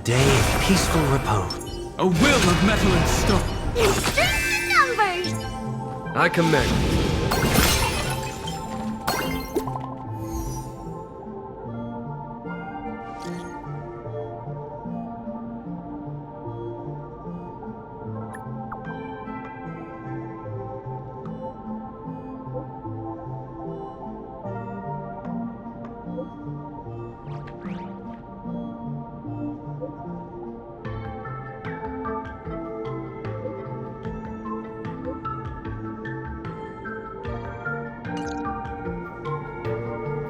day of peaceful repose. A will of metal and stone. Extreme numbers! I commend you.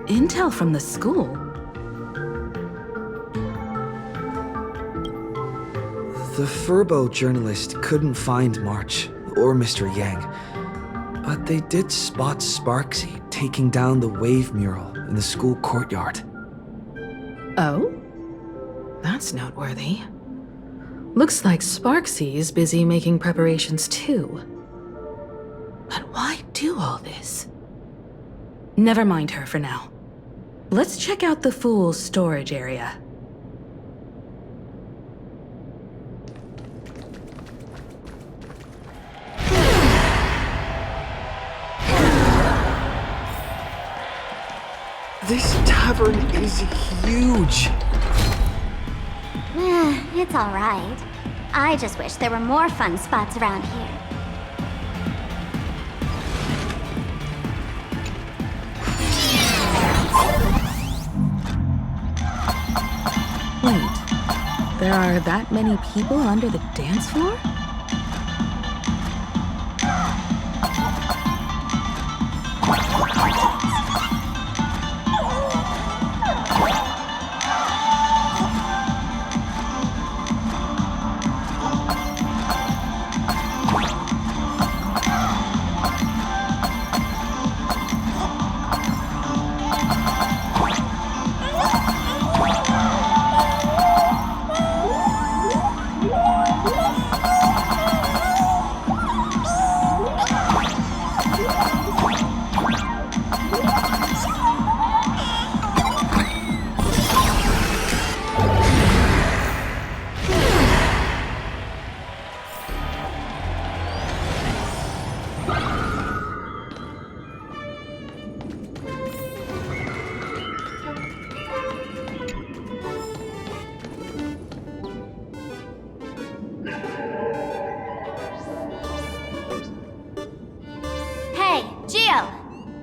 Intel from the school? The Furbo journalist couldn't find March or Mr. Yang, but they did spot Sparksy taking down the wave mural in the school courtyard. Oh? That's noteworthy. Looks like Sparksy's busy making preparations too. But why do all this? Never mind her for now. Let's check out the Fool's storage area. This tavern is huge! It's alright. I just wish there were more fun spots around here. Wait, there are that many people under the dance floor?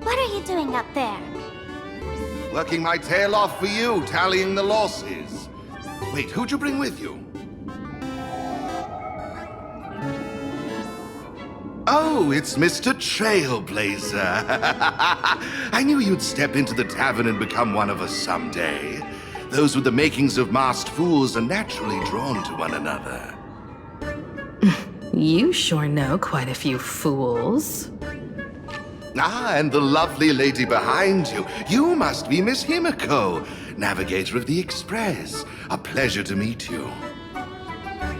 What are you doing up there? Working my tail off for you, tallying the losses. Wait, who'd you bring with you? Oh, it's Mr. Trailblazer. I knew you'd step into the tavern and become one of us someday. Those with the makings of masked fools are naturally drawn to one another. You sure know quite a few fools. Ah, and the lovely lady behind you. You must be Miss Himiko, navigator of the Express. A pleasure to meet you.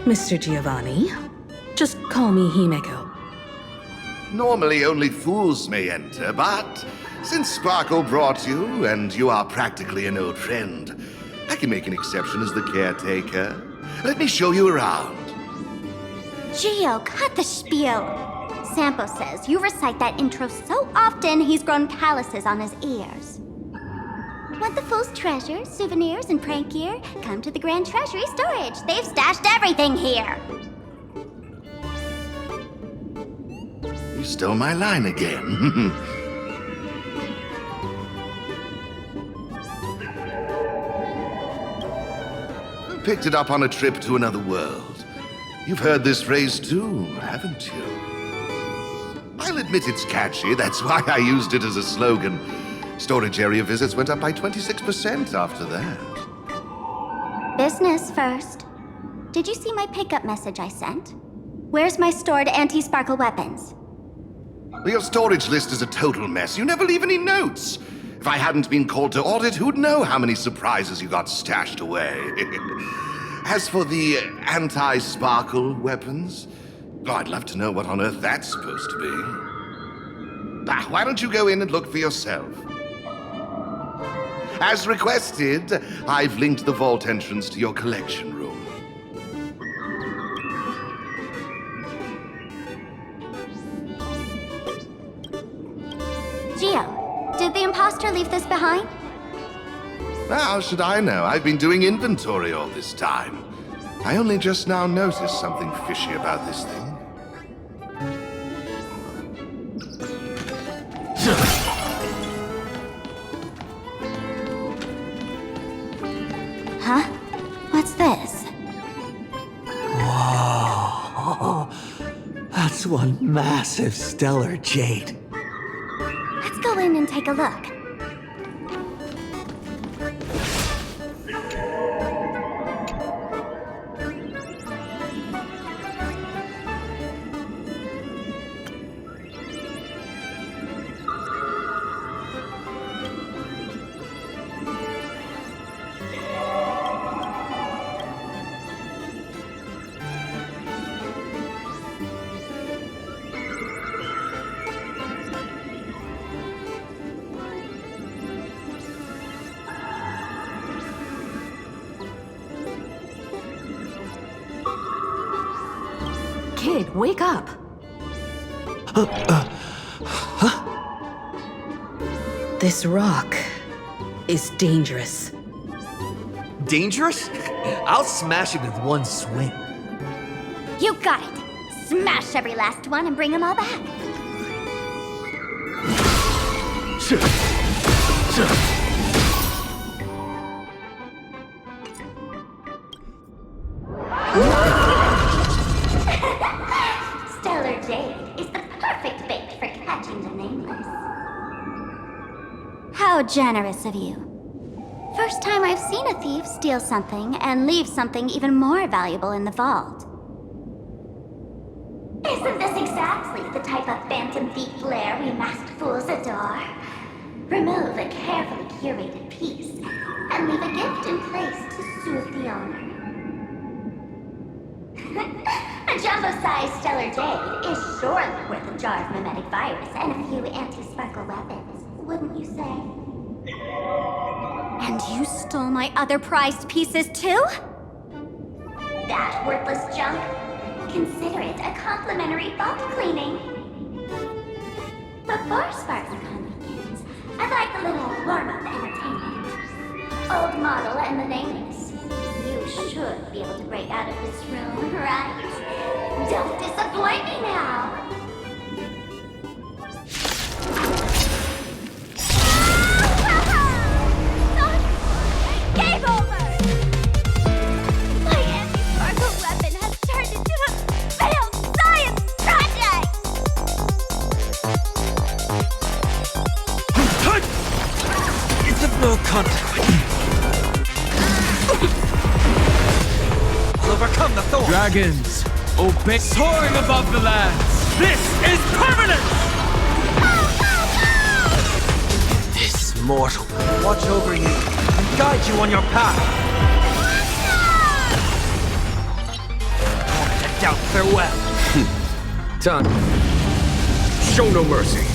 Mr. Giovanni, just call me Himeko. Normally only fools may enter, but since Sparkle brought you, and you are practically an old friend, I can make an exception as the caretaker. Let me show you around. Gio, cut the spiel. Sampo says you recite that intro so often he's grown calluses on his ears. Want the Fool's treasures, souvenirs, and prank gear? Come to the Grand Treasury Storage. They've stashed everything here. You stole my line again. Picked it up on a trip to another world. You've heard this phrase too, haven't you? I'll admit it's catchy, that's why I used it as a slogan. Storage area visits went up by 26% after that. Business first. Did you see my pickup message I sent? Where's my stored anti-sparkle weapons? Well, your storage list is a total mess. You never leave any notes. If I hadn't been called to audit, who'd know how many surprises you got stashed away? As for the anti-sparkle weapons, oh, I'd love to know what on earth that's supposed to be. Why don't you go in and look for yourself? As requested, I've linked the vault entrance to your collection room. imposter leave this behind? How should I know? I've been doing inventory all this time. I only just now noticed something fishy about this thing. Huh? What's this? Whoa. That's one massive stellar jade. Let's go in and take a look. Kid, wake up! This rock is dangerous. Dangerous? I'll smash it with one swing. You got it! Smash every last one and bring them all back. Stellar jade is the perfect bait for catching the nameless. How generous of you. First time I've seen a thief steal something and leave something even more valuable in the vault. Isn't this exactly the type of phantom thief flair we masked fools adore? Remove a carefully curated piece and leave a gift in place to soothe the owner. A jumbo-sized stellar jade is surely worth a jar of mimetic virus and a few anti-sparkle weapons, wouldn't you say? And you stole my other prized pieces too? That worthless junk? Consider it a complimentary vault cleaning. Before SparkleCon begins, I'd like a little warm-up entertainment. Old model and the nameless. You should be able to break out of this room, right? Don't disappoint me now! Game over! My anti-sparkle weapon has turned into a failed science project! It's of no consequence. I'll overcome the thorn. Dragons, obey, soaring above the lands. This is permanent! This mortal will watch over you and guide you on your path. Born to doubt farewell. Time. Show no mercy.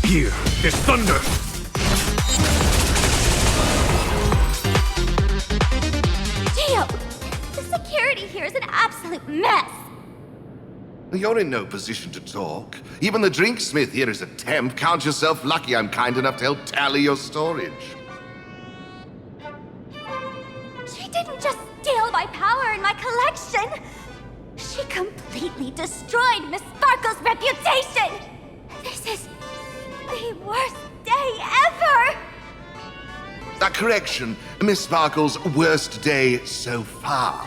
Hear this thunder. Gio, the security here is an absolute mess. You're in no position to talk. Even the drinksmith here is a temp. Count yourself lucky I'm kind enough to help tally your storage. She didn't just steal my power and my collection. She completely destroyed Miss Sparkle's reputation. This is the worst day ever. A correction, Miss Sparkle's worst day so far.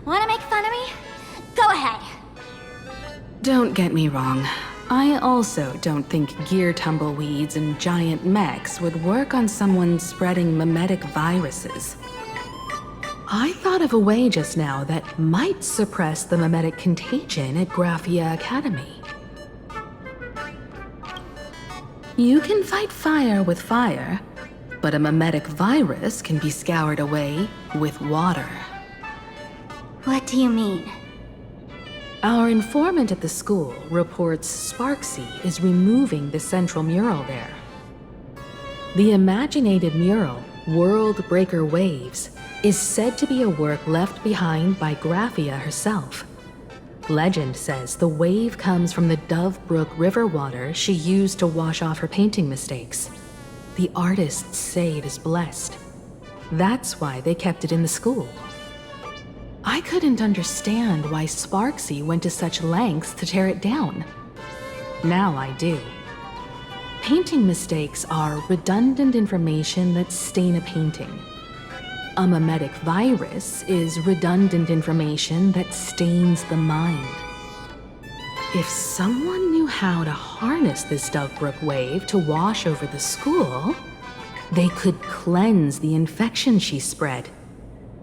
Want to make fun of me? Go ahead. Don't get me wrong. I also don't think gear tumbleweeds and giant mechs would work on someone spreading mimetic viruses. I thought of a way just now that might suppress the mimetic contagion at Graphia Academy. You can fight fire with fire, but a mimetic virus can be scoured away with water. What do you mean? Our informant at the school reports Sparksy is removing the central mural there. The imaginated mural, World Breaker Waves, is said to be a work left behind by Graphia herself. Legend says the wave comes from the Dove Brook river water she used to wash off her painting mistakes. The artists say it is blessed. That's why they kept it in the school. I couldn't understand why Sparksy went to such lengths to tear it down. Now I do. Painting mistakes are redundant information that stain a painting. A mimetic virus is redundant information that stains the mind. If someone knew how to harness this Dovebrook wave to wash over the school, they could cleanse the infection she spread.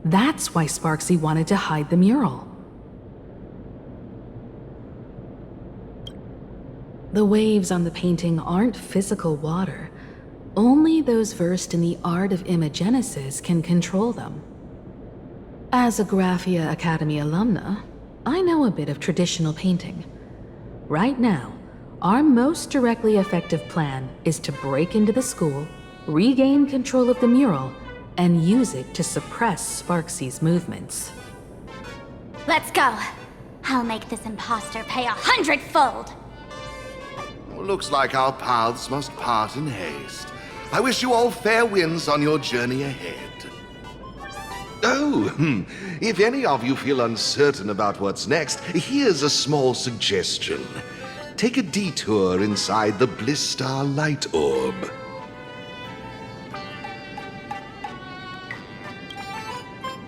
That's why Sparksy wanted to hide the mural. The waves on the painting aren't physical water. Only those versed in the art of imagenesis can control them. As a Graphia Academy alumna, I know a bit of traditional painting. Right now, our most directly effective plan is to break into the school, regain control of the mural, and use it to suppress Sparksy's movements. Let's go. I'll make this imposter pay 100-fold. Looks like our paths must part in haste. I wish you all fair winds on your journey ahead. Oh, if any of you feel uncertain about what's next, here's a small suggestion. Take a detour inside the Blistar Light Orb.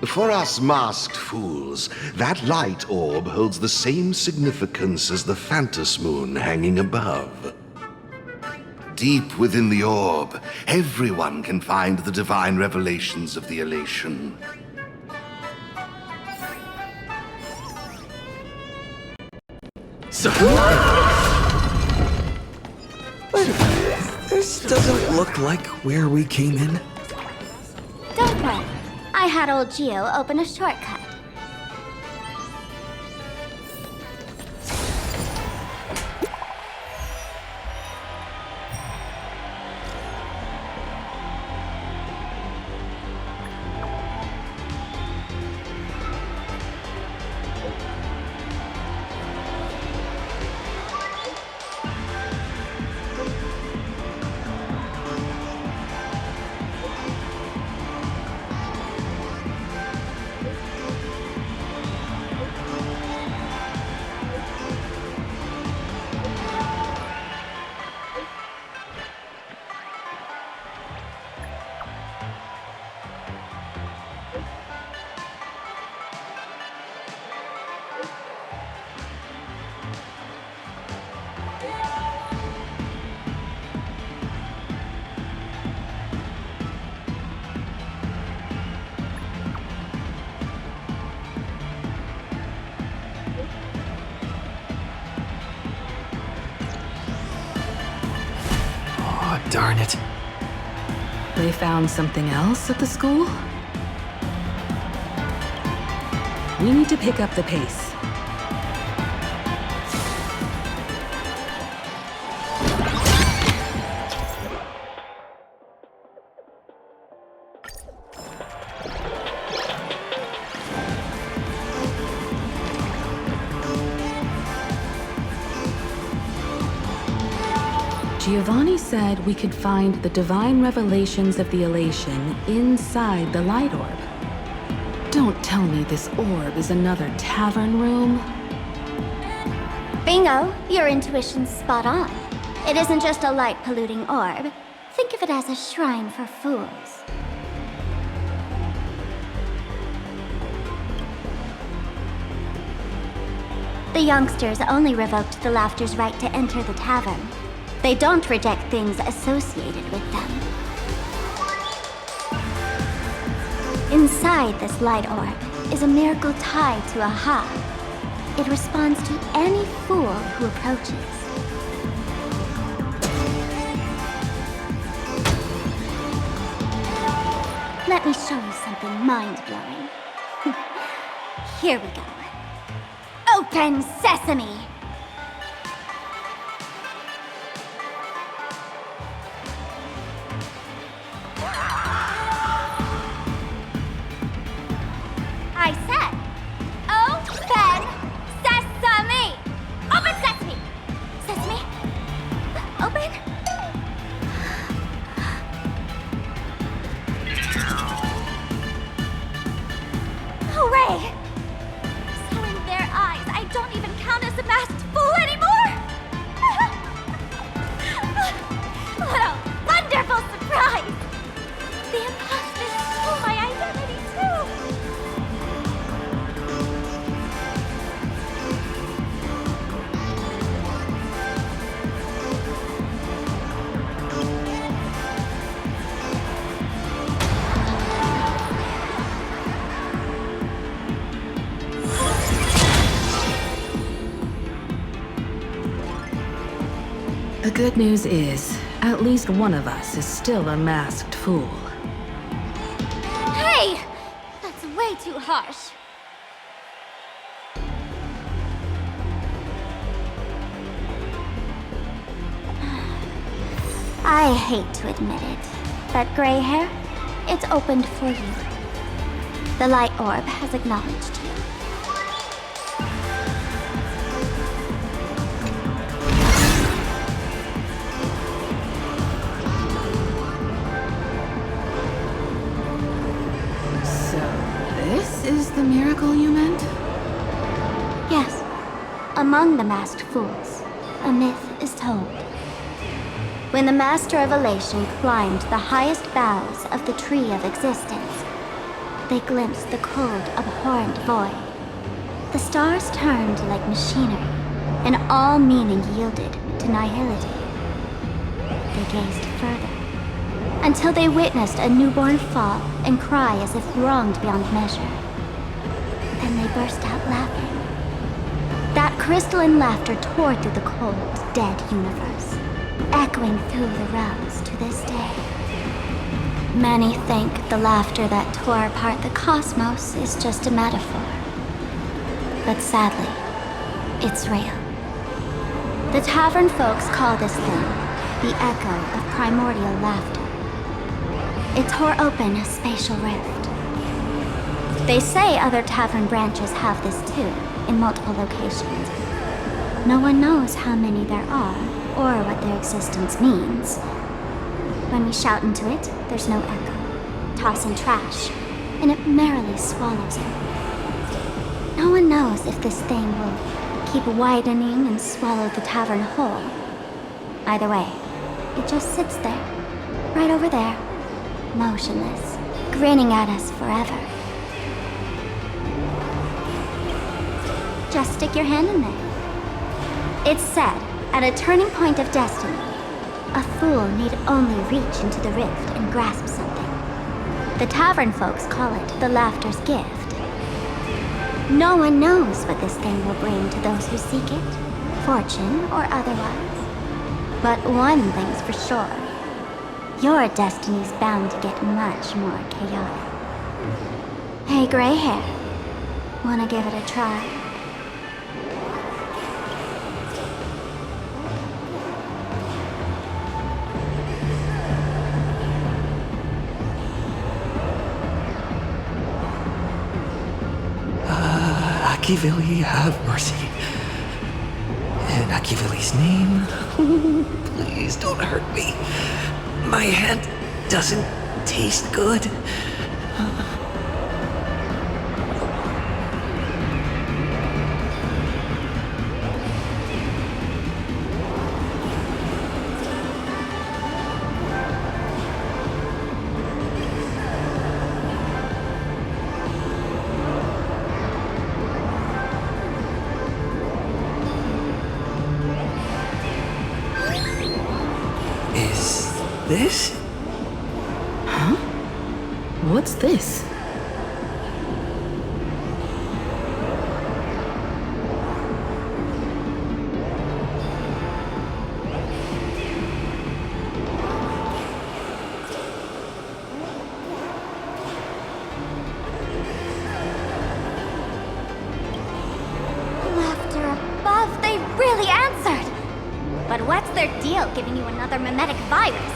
For us masked fools, that light orb holds the same significance as the Phantos Moon hanging above. Deep within the orb, everyone can find the divine revelations of the elation. This doesn't look like where we came in. Don't worry. I had old Geo open a shortcut. Darn it. They found something else at the school? We need to pick up the pace. Giovanni said we could find the divine revelations of the elation inside the light orb. Don't tell me this orb is another tavern room. Bingo, your intuition's spot on. It isn't just a light-polluting orb. Think of it as a shrine for fools. The youngsters only revoked the Laughter's right to enter the tavern. They don't reject things associated with them. Inside this light orb is a miracle tied to a ha. It responds to any fool who approaches. Let me show you something mind-blowing. Here we go. Open sesame! good news is, at least one of us is still a masked fool. Hey! That's way too harsh. I hate to admit it, but gray hair, it's opened for you. The light orb has acknowledged you. So, this is the miracle you meant? Yes, among the masked fools, a myth is told. When the Master of Elation climbed the highest boughs of the Tree of Existence, they glimpsed the cold, abhorrent void. The stars turned like machinery, and all meaning yielded to nihility. They gazed further, until they witnessed a newborn fall and cry as if wronged beyond measure. Then they burst out laughing. That crystalline laughter tore through the cold, dead universe, echoing through the realms to this day. Many think the laughter that tore apart the cosmos is just a metaphor. But sadly, it's real. The tavern folks call this thing the echo of primordial laughter. It tore open a spatial rift. They say other tavern branches have this too, in multiple locations. No one knows how many there are, or what their existence means. When we shout into it, there's no echo. Toss in trash, and it merrily swallows it. No one knows if this thing will keep widening and swallow the tavern whole. Either way, it just sits there, right over there, motionless, grinning at us forever. Just stick your hand in there. It's said, at a turning point of destiny, a fool need only reach into the rift and grasp something. The tavern folks call it the laughter's gift. No one knows what this thing will bring to those who seek it, fortune or otherwise. But one thing's for sure. Your destiny's bound to get much more chaotic. Hey, gray hair. Wanna give it a try? Akivili, have mercy. In Akivili's name, please don't hurt me. My hand doesn't taste good. This? Huh? What's this? Laughter above, they really answered! But what's their deal giving you another mimetic virus?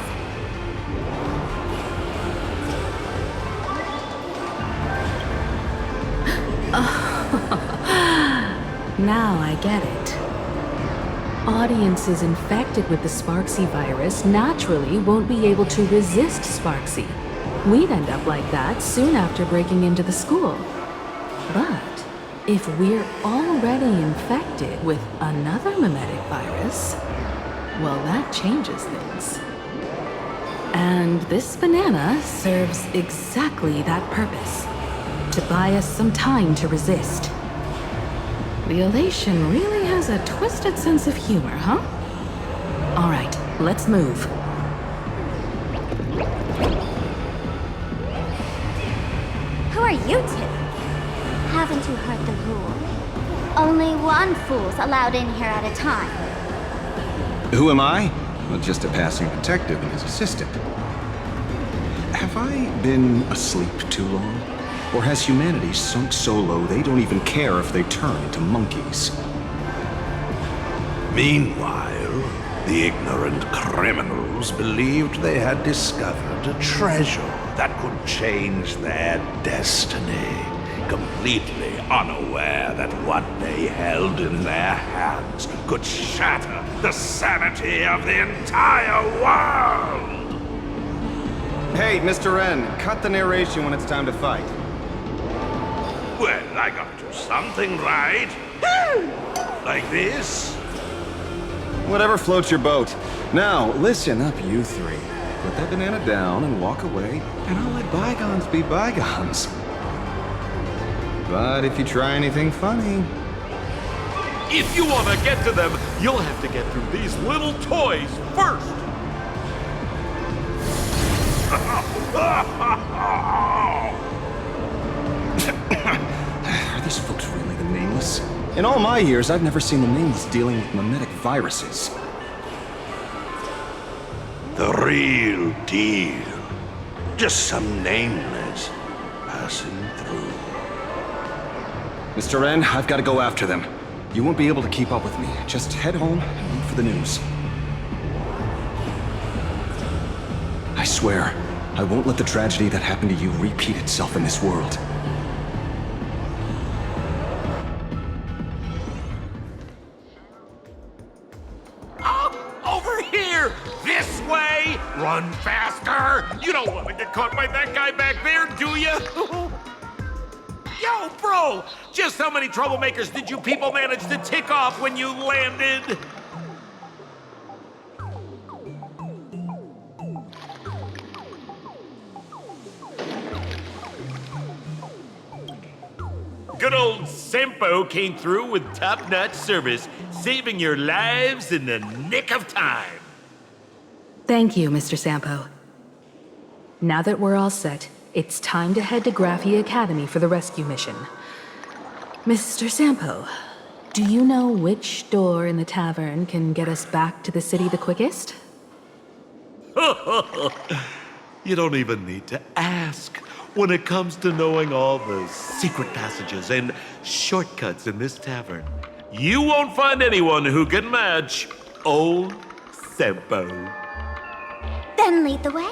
Now I get it. Audiences infected with the Sparksy virus naturally won't be able to resist Sparksy. We'd end up like that soon after breaking into the school. But if we're already infected with another mimetic virus, well, that changes things. And this banana serves exactly that purpose. To buy us some time to resist. The Elation really has a twisted sense of humor, huh? All right, let's move. Who are you two? Haven't you heard the rule? Only one fool's allowed in here at a time. Who am I? Well, just a passing detective and his assistant. Have I been asleep too long? Or has humanity sunk so low they don't even care if they turn into monkeys? Meanwhile, the ignorant criminals believed they had discovered a treasure that could change their destiny, completely unaware that what they held in their hands could shatter the sanity of the entire world! Hey, Mr. N, cut the narration when it's time to fight. Well, I gotta do something, right? Like this? Whatever floats your boat. Now, listen up, you three. Put that banana down and walk away, and I'll let bygones be bygones. But if you try anything funny... If you want to get to them, you'll have to get through these little toys first! Are these folks really the Nameless? In all my years, I've never seen the Nameless dealing with mimetic viruses. The real deal. Just some nameless passing through. Mr. N, I've got to go after them. You won't be able to keep up with me. Just head home and wait for the news. I swear, I won't let the tragedy that happened to you repeat itself in this world. Over here! This way! Run faster! You don't want to get caught by that guy back there, do you? Yo, bro! Just how many troublemakers did you people manage to tick off when you landed? Good old Sempo came through with top-notch service, saving your lives in the nick of time. Thank you, Mr. Sampo. Now that we're all set, it's time to head to Graphia Academy for the rescue mission. Mr. Sampo, do you know which door in the tavern can get us back to the city the quickest? You don't even need to ask. When it comes to knowing all the secret passages and shortcuts in this tavern, you won't find anyone who can match old Sempo. Then lead the way.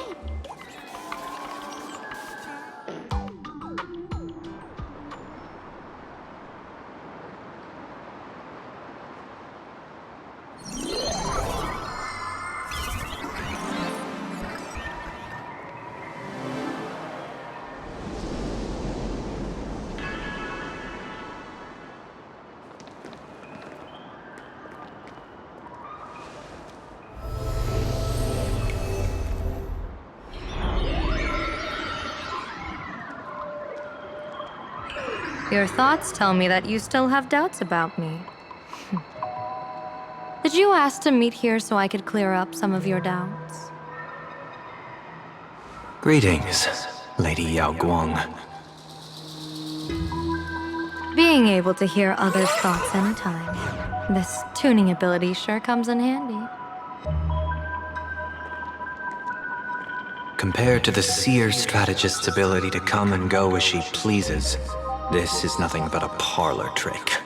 Your thoughts tell me that you still have doubts about me. Did you ask to meet here so I could clear up some of your doubts? Greetings, Lady Yao Guang. Being able to hear others' thoughts anytime. This tuning ability sure comes in handy. Compared to the seer strategist's ability to come and go as she pleases, this is nothing but a parlor trick.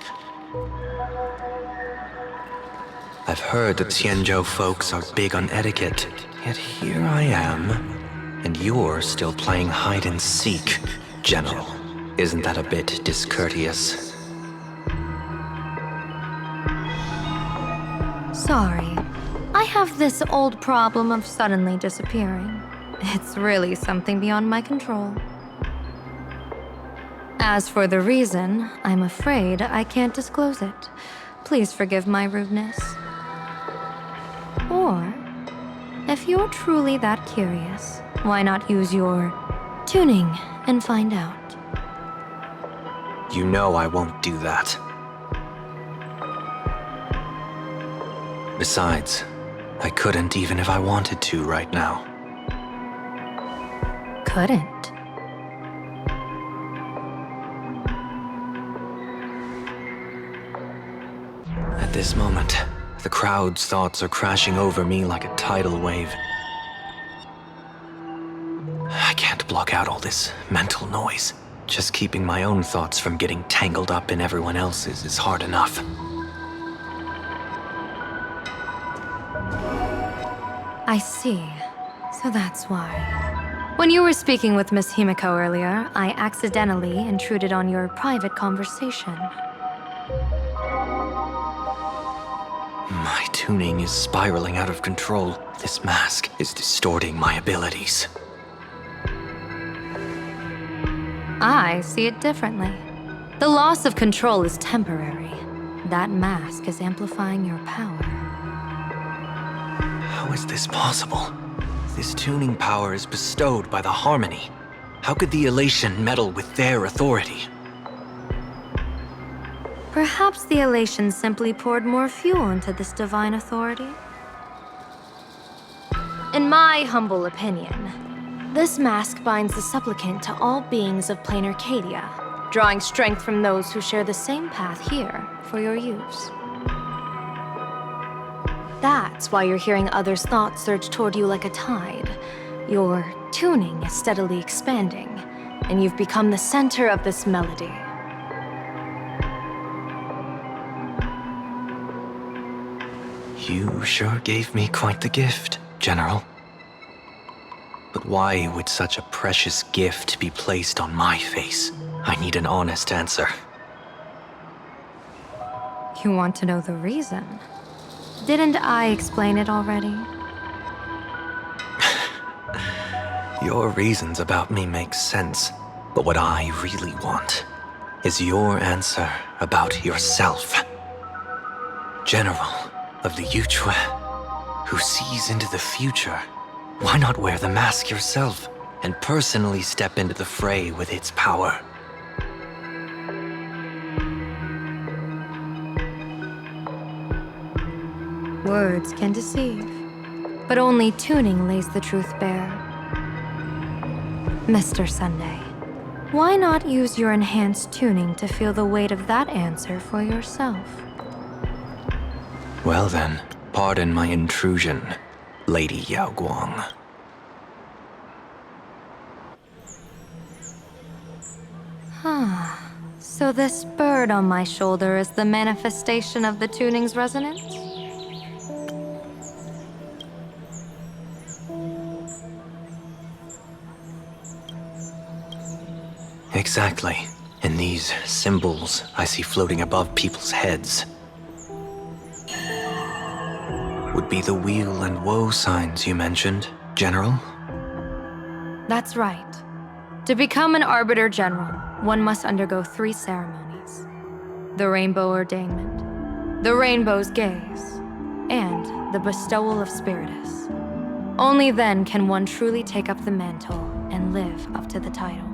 I've heard that Xianzhou folks are big on etiquette, yet here I am, and you're still playing hide and seek, General. Isn't that a bit discourteous? Sorry. I have this old problem of suddenly disappearing. It's really something beyond my control. As for the reason, I'm afraid I can't disclose it. Please forgive my rudeness. Or, if you're truly that curious, why not use your tuning and find out? You know I won't do that. Besides, I couldn't even if I wanted to right now. Couldn't. At this moment, The crowd's thoughts are crashing over me like a tidal wave. I can't block out all this mental noise. Just keeping my own thoughts from getting tangled up in everyone else's is hard enough. I see. So that's why. When you were speaking with Miss Himiko earlier, I accidentally intruded on your private conversation. My tuning is spiraling out of control. This mask is distorting my abilities. I see it differently. The loss of control is temporary. That mask is amplifying your power. How is this possible? This tuning power is bestowed by the Harmony. How could the Elation meddle with their authority? Perhaps the Elation simply poured more fuel into this divine authority? In my humble opinion, this mask binds the supplicant to all beings of plain Arcadia, drawing strength from those who share the same path here for your use. That's why you're hearing others' thoughts surge toward you like a tide. Your tuning is steadily expanding, and you've become the center of this melody. You sure gave me quite the gift, General. But why would such a precious gift be placed on my face? I need an honest answer. You want to know the reason? Didn't I explain it already? Your reasons about me make sense, but what I really want is your answer about yourself. General of the Yuchue, who sees into the future. Why not wear the mask yourself and personally step into the fray with its power? Words can deceive, but only tuning lays the truth bare. Mr. Sunday, why not use your enhanced tuning to feel the weight of that answer for yourself? Well then, pardon my intrusion, Lady Yao Guang. So this bird on my shoulder is the manifestation of the tuning's resonance? Exactly. And these symbols I see floating above people's heads would be the wheel and woe signs you mentioned, General? That's right. To become an Arbiter General, one must undergo 3 ceremonies. The Rainbow Ordainment, the Rainbow's Gaze, and the Bestowal of Spiritus. Only then can one truly take up the mantle and live up to the title.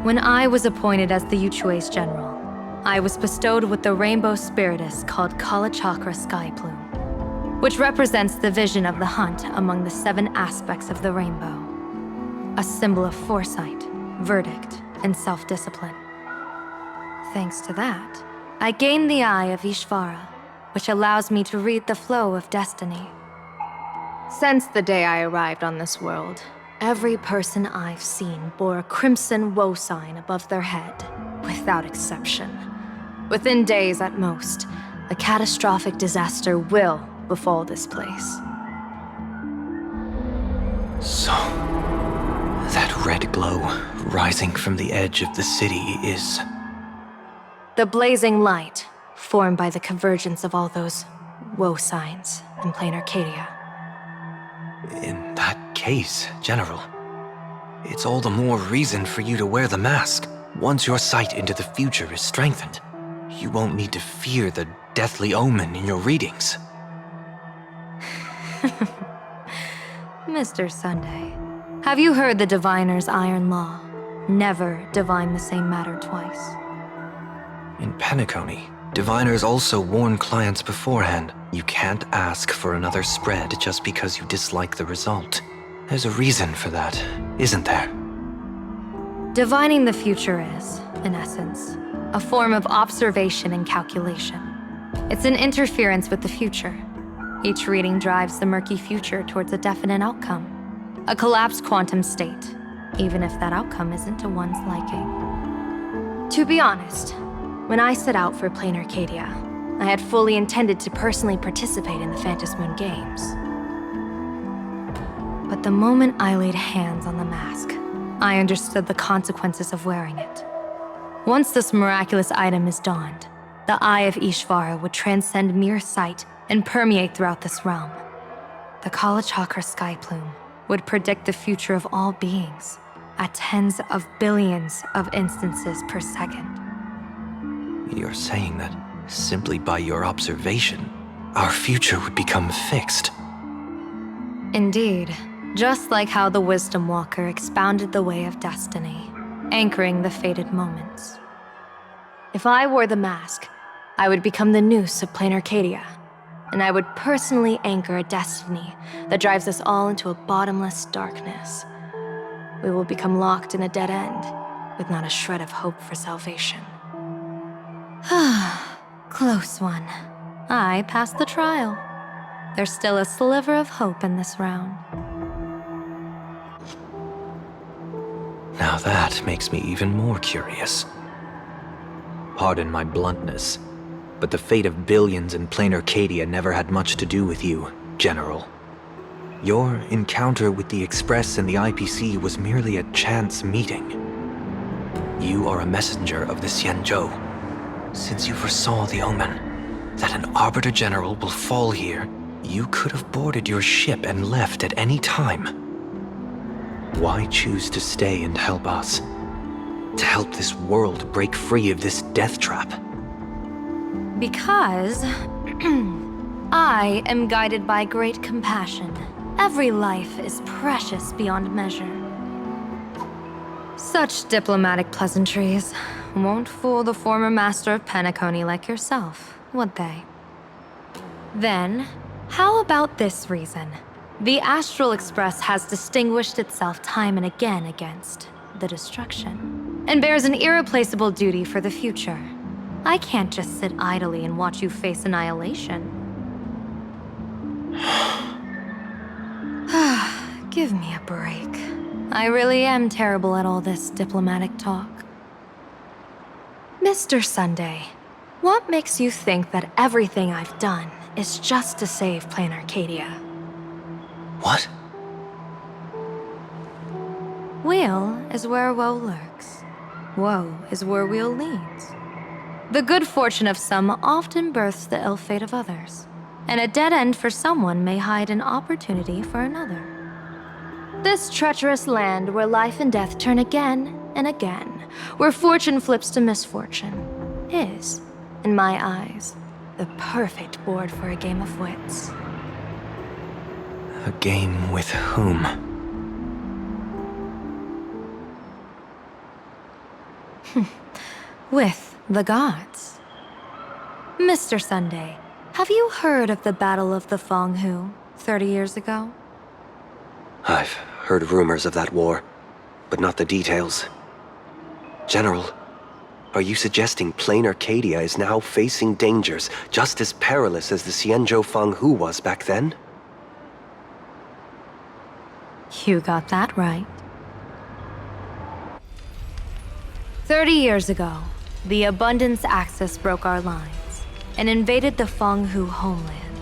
When I was appointed as the Yuchue's general, I was bestowed with the Rainbow Spiritus called Kalachakra Sky Plume, which represents the vision of the hunt among the 7 aspects of the rainbow. A symbol of foresight, verdict, and self-discipline. Thanks to that, I gained the Eye of Ishvara, which allows me to read the flow of destiny. Since the day I arrived on this world, every person I've seen bore a crimson woe sign above their head, without exception. Within days at most, a catastrophic disaster will befall this place. So, that red glow rising from the edge of the city is... The blazing light, formed by the convergence of all those woe signs in plain Arcadia. In that case, General, it's all the more reason for you to wear the mask. Once your sight into the future is strengthened, you won't need to fear the deathly omen in your readings. Mr. Sunday, have you heard the diviner's iron law? Never divine the same matter twice. In Penacony, diviners also warn clients beforehand. You can't ask for another spread just because you dislike the result. There's a reason for that, isn't there? Divining the future is, in essence, a form of observation and calculation. It's an interference with the future. Each reading drives the murky future towards a definite outcome, a collapsed quantum state, even if that outcome isn't to one's liking. To be honest, when I set out for Plain Arcadia, I had fully intended to personally participate in the Phantasmoon Games. But the moment I laid hands on the mask, I understood the consequences of wearing it. Once this miraculous item is donned, the Eye of Ishvara would transcend mere sight and permeate throughout this realm. The Kala Chakra sky plume would predict the future of all beings at tens of billions of instances per second. You're saying that simply by your observation, our future would become fixed. Indeed, just like how the Wisdom Walker expounded the way of destiny, anchoring the fated moments. If I wore the mask, I would become the noose of Plain Arcadia, and I would personally anchor a destiny that drives us all into a bottomless darkness. We will become locked in a dead end, with not a shred of hope for salvation. Close one. I passed the trial. There's still a sliver of hope in this round. Now that makes me even more curious. Pardon my bluntness, but the fate of billions in Plain Arcadia never had much to do with you, General. Your encounter with the Express and the IPC was merely a chance meeting. You are a messenger of the Xianzhou. Since you foresaw the omen, that an Arbiter General will fall here, you could have boarded your ship and left at any time. Why choose to stay and help us? To help this world break free of this death trap? Because I am guided by great compassion. Every life is precious beyond measure. Such diplomatic pleasantries won't fool the former master of Penacony like yourself, would they? Then, how about this reason? The Astral Express has distinguished itself time and again against the destruction, and bears an irreplaceable duty for the future. I can't just sit idly and watch you face annihilation. Give me a break. I really am terrible at all this diplomatic talk. Mr. Sunday, what makes you think that everything I've done is just to save Plain Arcadia? What? Weal is where woe lurks. Woe is where weal leads. The good fortune of some often births the ill fate of others, and a dead end for someone may hide an opportunity for another. This treacherous land where life and death turn again and again, where fortune flips to misfortune, is, in my eyes, the perfect board for a game of wits. A game with whom? With the gods. Mr. Sunday, have you heard of the Battle of the Fenghu 30 years ago? I've heard rumors of that war, but not the details. General, are you suggesting Plain Arcadia is now facing dangers just as perilous as the Xianzhou Fenghu was back then? You got that right. 30 years ago, the Abundance Axis broke our lines and invaded the Fenghu homeland.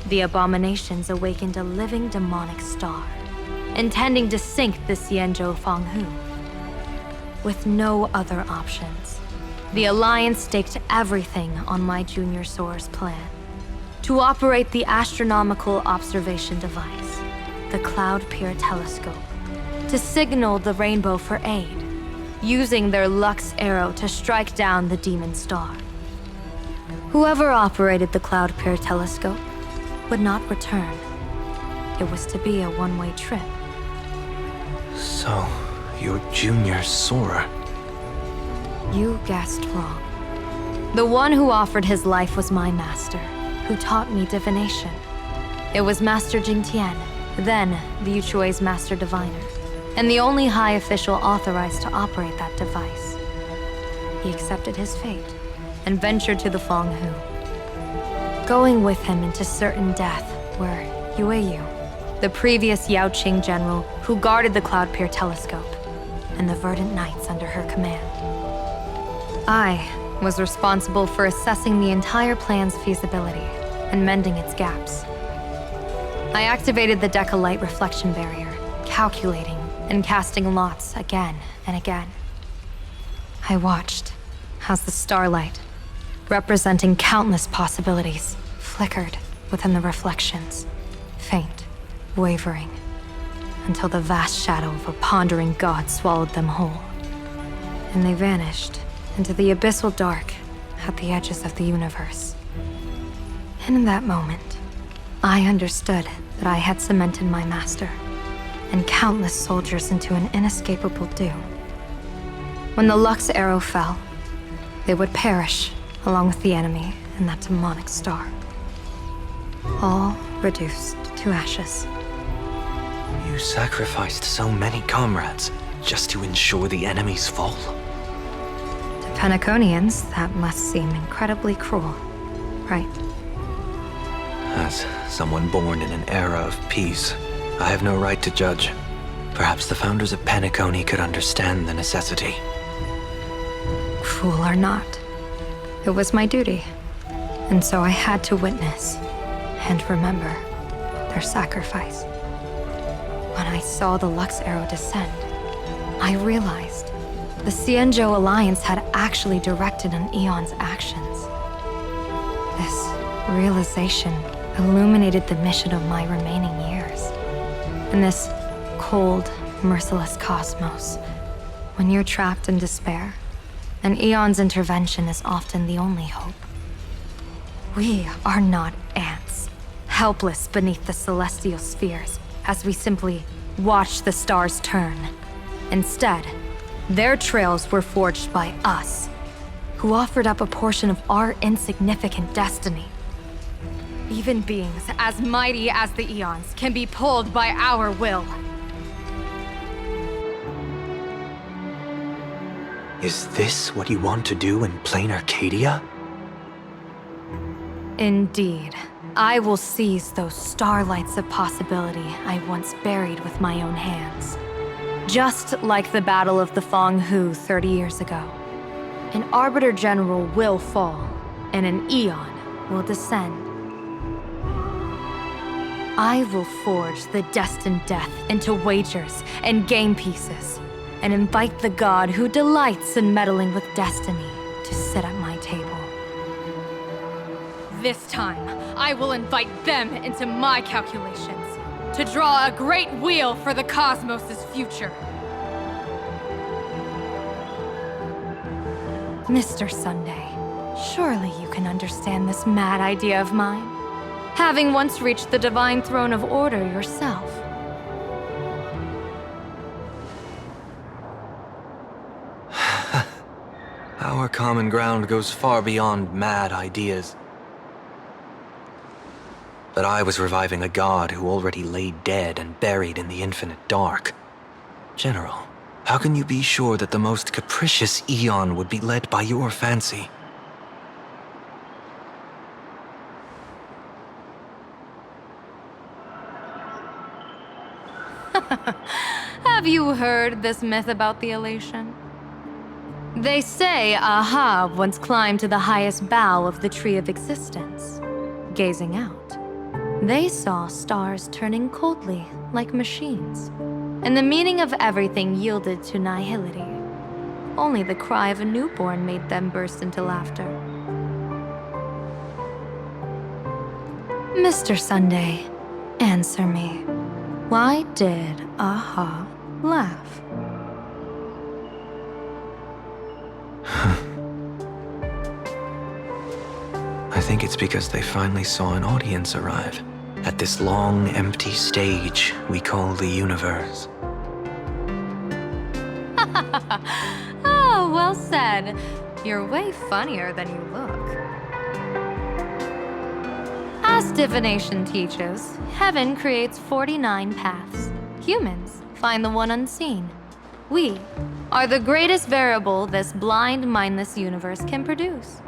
The abominations awakened a living demonic star, intending to sink the Xianzhou Fenghu. With no other options, the Alliance staked everything on my Junior Soar's plan to operate the astronomical observation device, the Cloud Pier Telescope, to signal the rainbow for aid, using their Lux arrow to strike down the demon star. Whoever operated the Cloud Pier Telescope would not return. It was to be a one-way trip. So, you're Junior Soar. You guessed wrong. The one who offered his life was my master, who taught me divination. It was Master Jingtian, then the Yuchui's Master Diviner. and the only high official authorized to operate that device. He accepted his fate and ventured to the Fonghu, going with him into certain death were Yueyu, the previous Yaoqing general who guarded the Cloud Pier telescope, and the Verdant Knights under her command. I was responsible for assessing the entire plan's feasibility and mending its gaps. I activated the Deca light reflection barrier, calculating and casting lots again and again. I watched as the starlight, representing countless possibilities, flickered within the reflections, faint, wavering, until the vast shadow of a pondering god swallowed them whole. And they vanished into the abyssal dark at the edges of the universe. And in that moment, I understood that I had cemented my master and countless soldiers into an inescapable doom. When the Lux arrow fell, they would perish along with the enemy and that demonic star. All reduced to ashes. You sacrificed so many comrades just to ensure the enemy's fall? To Penaconians, that must seem incredibly cruel, right? As someone born in an era of peace, I have no right to judge. Perhaps the founders of Penacony could understand the necessity. Cruel or not, it was my duty. And so I had to witness and remember their sacrifice. When I saw the Lux arrow descend, I realized the Xianzhou Alliance had actually directed an Eon's actions. This realization illuminated the mission of my remaining years. In this cold, merciless cosmos, when you're trapped in despair, an Eon's intervention is often the only hope. We are not ants, helpless beneath the celestial spheres as we simply watch the stars turn. Instead, their trails were forged by us, who offered up a portion of our insignificant destiny. Even beings as mighty as the Eons can be pulled by our will. Is this what you want to do in plain Arcadia? Indeed. I will seize those starlights of possibility I once buried with my own hands. Just like the Battle of the Fonghu 30 years ago. An Arbiter General will fall, and an Eon will descend. I will forge the destined death into wagers and game pieces, and invite the god who delights in meddling with destiny to sit at my table. This time, I will invite them into my calculations, to draw a great wheel for the cosmos' future. Mr. Sunday, surely you can understand this mad idea of mine, having once reached the divine throne of order yourself. Our common ground goes far beyond mad ideas. But I was reviving a god who already lay dead and buried in the infinite dark. General, how can you be sure that the most capricious Eon would be led by your fancy? Have you heard this myth about the elation? They say Aha once climbed to the highest bough of the Tree of Existence. Gazing out, they saw stars turning coldly like machines, and the meaning of everything yielded to nihility. Only the cry of a newborn made them burst into laughter. Mr. Sunday, answer me. Why did Aha laugh? I think it's because they finally saw an audience arrive at this long, empty stage we call the universe. Oh, well said. You're way funnier than you look. As divination teaches, heaven creates 49 paths. Humans find the one unseen. We are the greatest variable this blind, mindless universe can produce.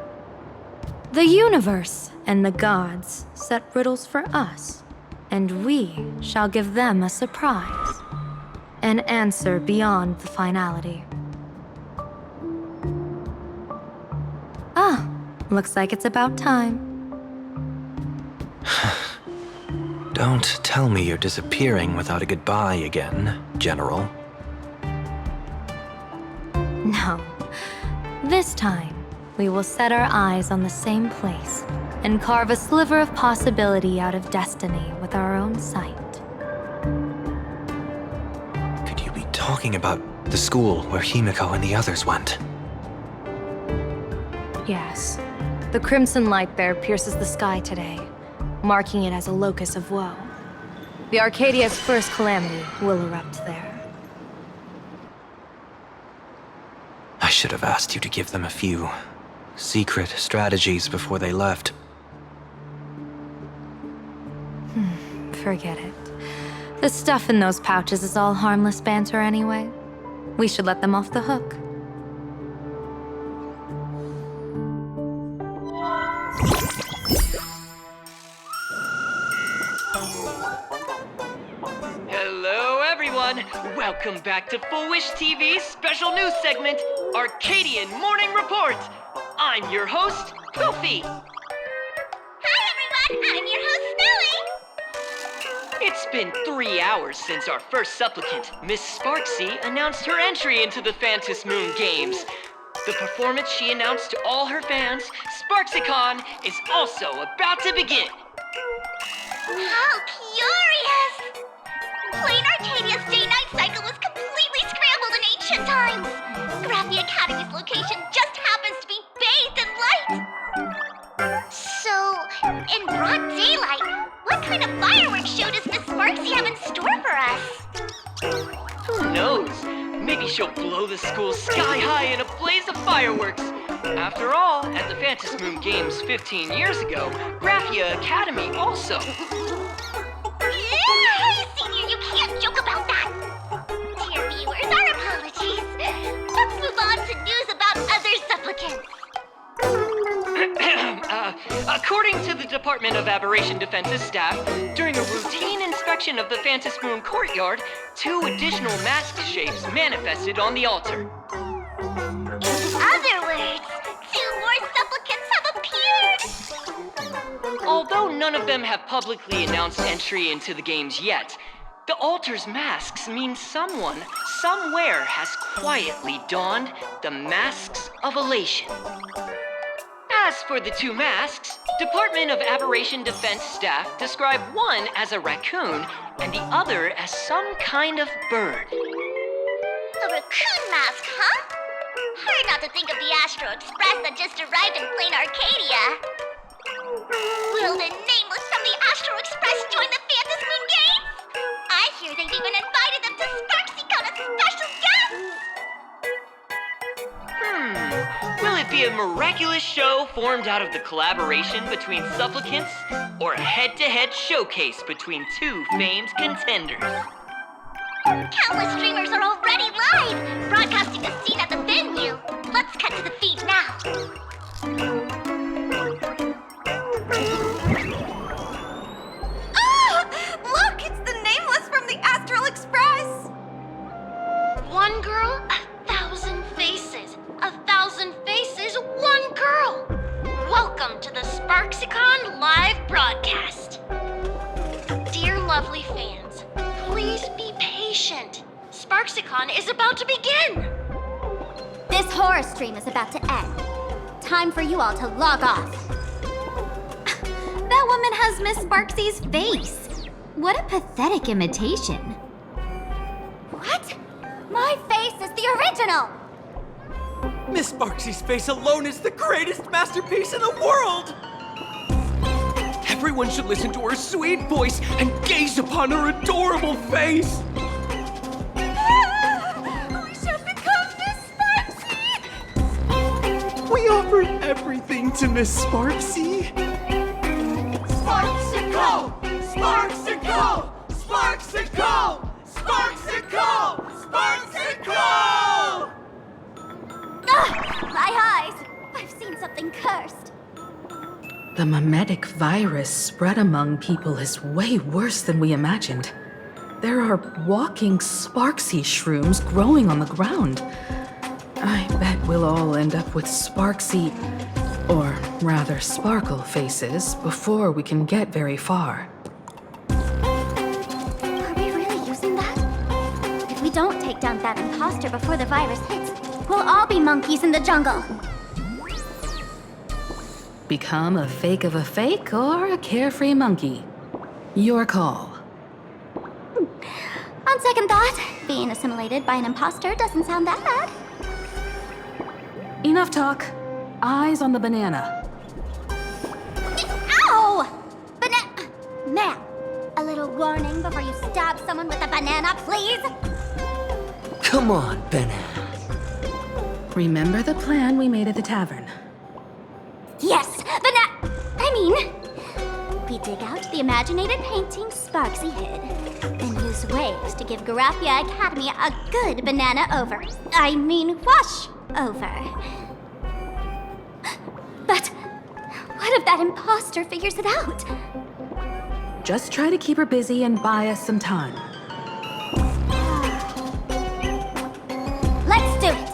The universe and the gods set riddles for us, and we shall give them a surprise. An answer beyond the finality. Ah, looks like it's about time. Don't tell me you're disappearing without a goodbye again, General. No. This time, we will set our eyes on the same place and carve a sliver of possibility out of destiny with our own sight. Could you be talking about the school where Himiko and the others went? Yes. The crimson light there pierces the sky today, marking it as a locus of woe. The Arcadia's first calamity will erupt there. I should have asked you to give them a few secret strategies before they left. Forget it. The stuff in those pouches is all harmless banter anyway. We should let them off the hook. Hello, everyone. Welcome back to Full Wish TV's special news segment, Arcadian Morning Report. I'm your host, Poofy. Hi, everyone! I'm your host, Snowy! It's been 3 hours since our first supplicant, Miss Sparksy, announced her entry into the Phantom Moon Games. The performance she announced to all her fans, SparksyCon, is also about to begin. How curious! Plain Arcadia's day-night cycle was completely scrambled in ancient times. Graphia Academy's location just happens to be bathed in light. So, in broad daylight, what kind of fireworks show does Miss Sparksy have in store for us? Who knows? Maybe she'll blow the school sky high in a blaze of fireworks. After all, at the Phantom Moon Games 15 years ago, Graphia Academy also. Hey, Senior, you can't joke about that! Dear viewers, our apologies. Let's move on to news about other supplicants. According to the Department of Aberration Defense's staff, during a routine inspection of the Phantom Moon courtyard, 2 additional mask shapes manifested on the altar. In other words, 2 more supplicants have appeared! Although none of them have publicly announced entry into the games yet, the altar's masks mean someone, somewhere has quietly donned the masks of elation. As for the 2 masks, Department of Aberration Defense staff describe one as a raccoon and the other as some kind of bird. A raccoon mask, huh? Hard not to think of the Astro Express that just arrived in plain Arcadia. Will the nameless from the Astro Express join the Phantom Moon Games? I hear they've even invited them to SparksyCon as special guests! Will it be a miraculous show formed out of the collaboration between supplicants, or a head-to-head showcase between 2 famed contenders? Countless streamers are already live, broadcasting the scene at the venue. Let's cut to the feed now. Oh! Look, it's the nameless from the Astral Express! One girl, 1,000 faces. 1,000 faces, one girl. Welcome to the SparksyCon live broadcast. Dear lovely fans, please be patient. SparksyCon is about to begin. This horror stream is about to end. Time for you all to log off. That woman has Miss Sparksy's face. What a pathetic imitation. What? My face is the original. Miss Sparksy's face alone is the greatest masterpiece in the world! Everyone should listen to her sweet voice and gaze upon her adorable face! We shall become Miss Sparksy! We offered everything to Miss Sparksy. SparksyCon! SparksyCon! SparksyCon! SparksyCon! my eyes! I've seen something cursed. The mimetic virus spread among people is way worse than we imagined. There are walking Sparksy shrooms growing on the ground. I bet we'll all end up with Sparksy, or rather Sparkle faces before we can get very far. Are we really using that? If we don't take down that imposter before the virus hits, we'll all be monkeys in the jungle. Become a fake of a fake or a carefree monkey. Your call. On second thought, being assimilated by an imposter doesn't sound that bad. Enough talk. Eyes on the banana. Ow! Ma'am, a little warning before you stab someone with a banana, please? Come on, banana. Remember the plan we made at the tavern? Yes, we dig out the imaginated painting Sparksy hid, and use waves to give Garapia Academy a good banana wash over. But what if that imposter figures it out? Just try to keep her busy and buy us some time. Let's do it!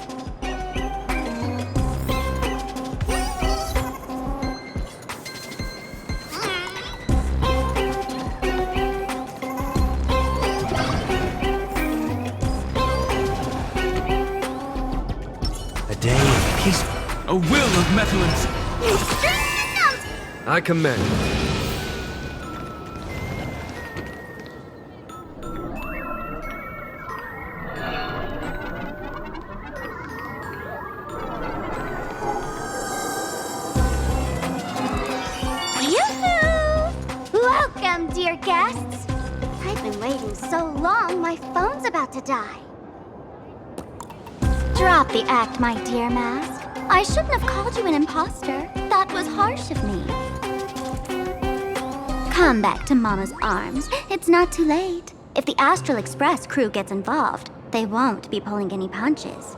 A day of peace. A will of metallance. I commend. Yoo-hoo! Welcome, dear guests. I've been waiting so long, my phone's about to die. Drop the act, my dear Mask. I shouldn't have called you an imposter. That was harsh of me. Come back to Mama's arms. It's not too late. If the Astral Express crew gets involved, they won't be pulling any punches.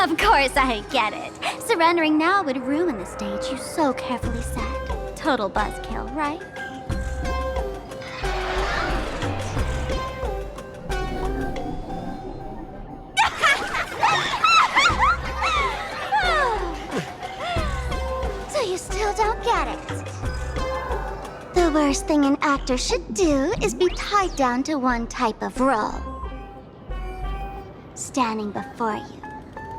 Of course I get it. Surrendering now would ruin the stage you so carefully set. Total buzzkill, right? So you still don't get it? The worst thing an actor should do is be tied down to one type of role. Standing before you.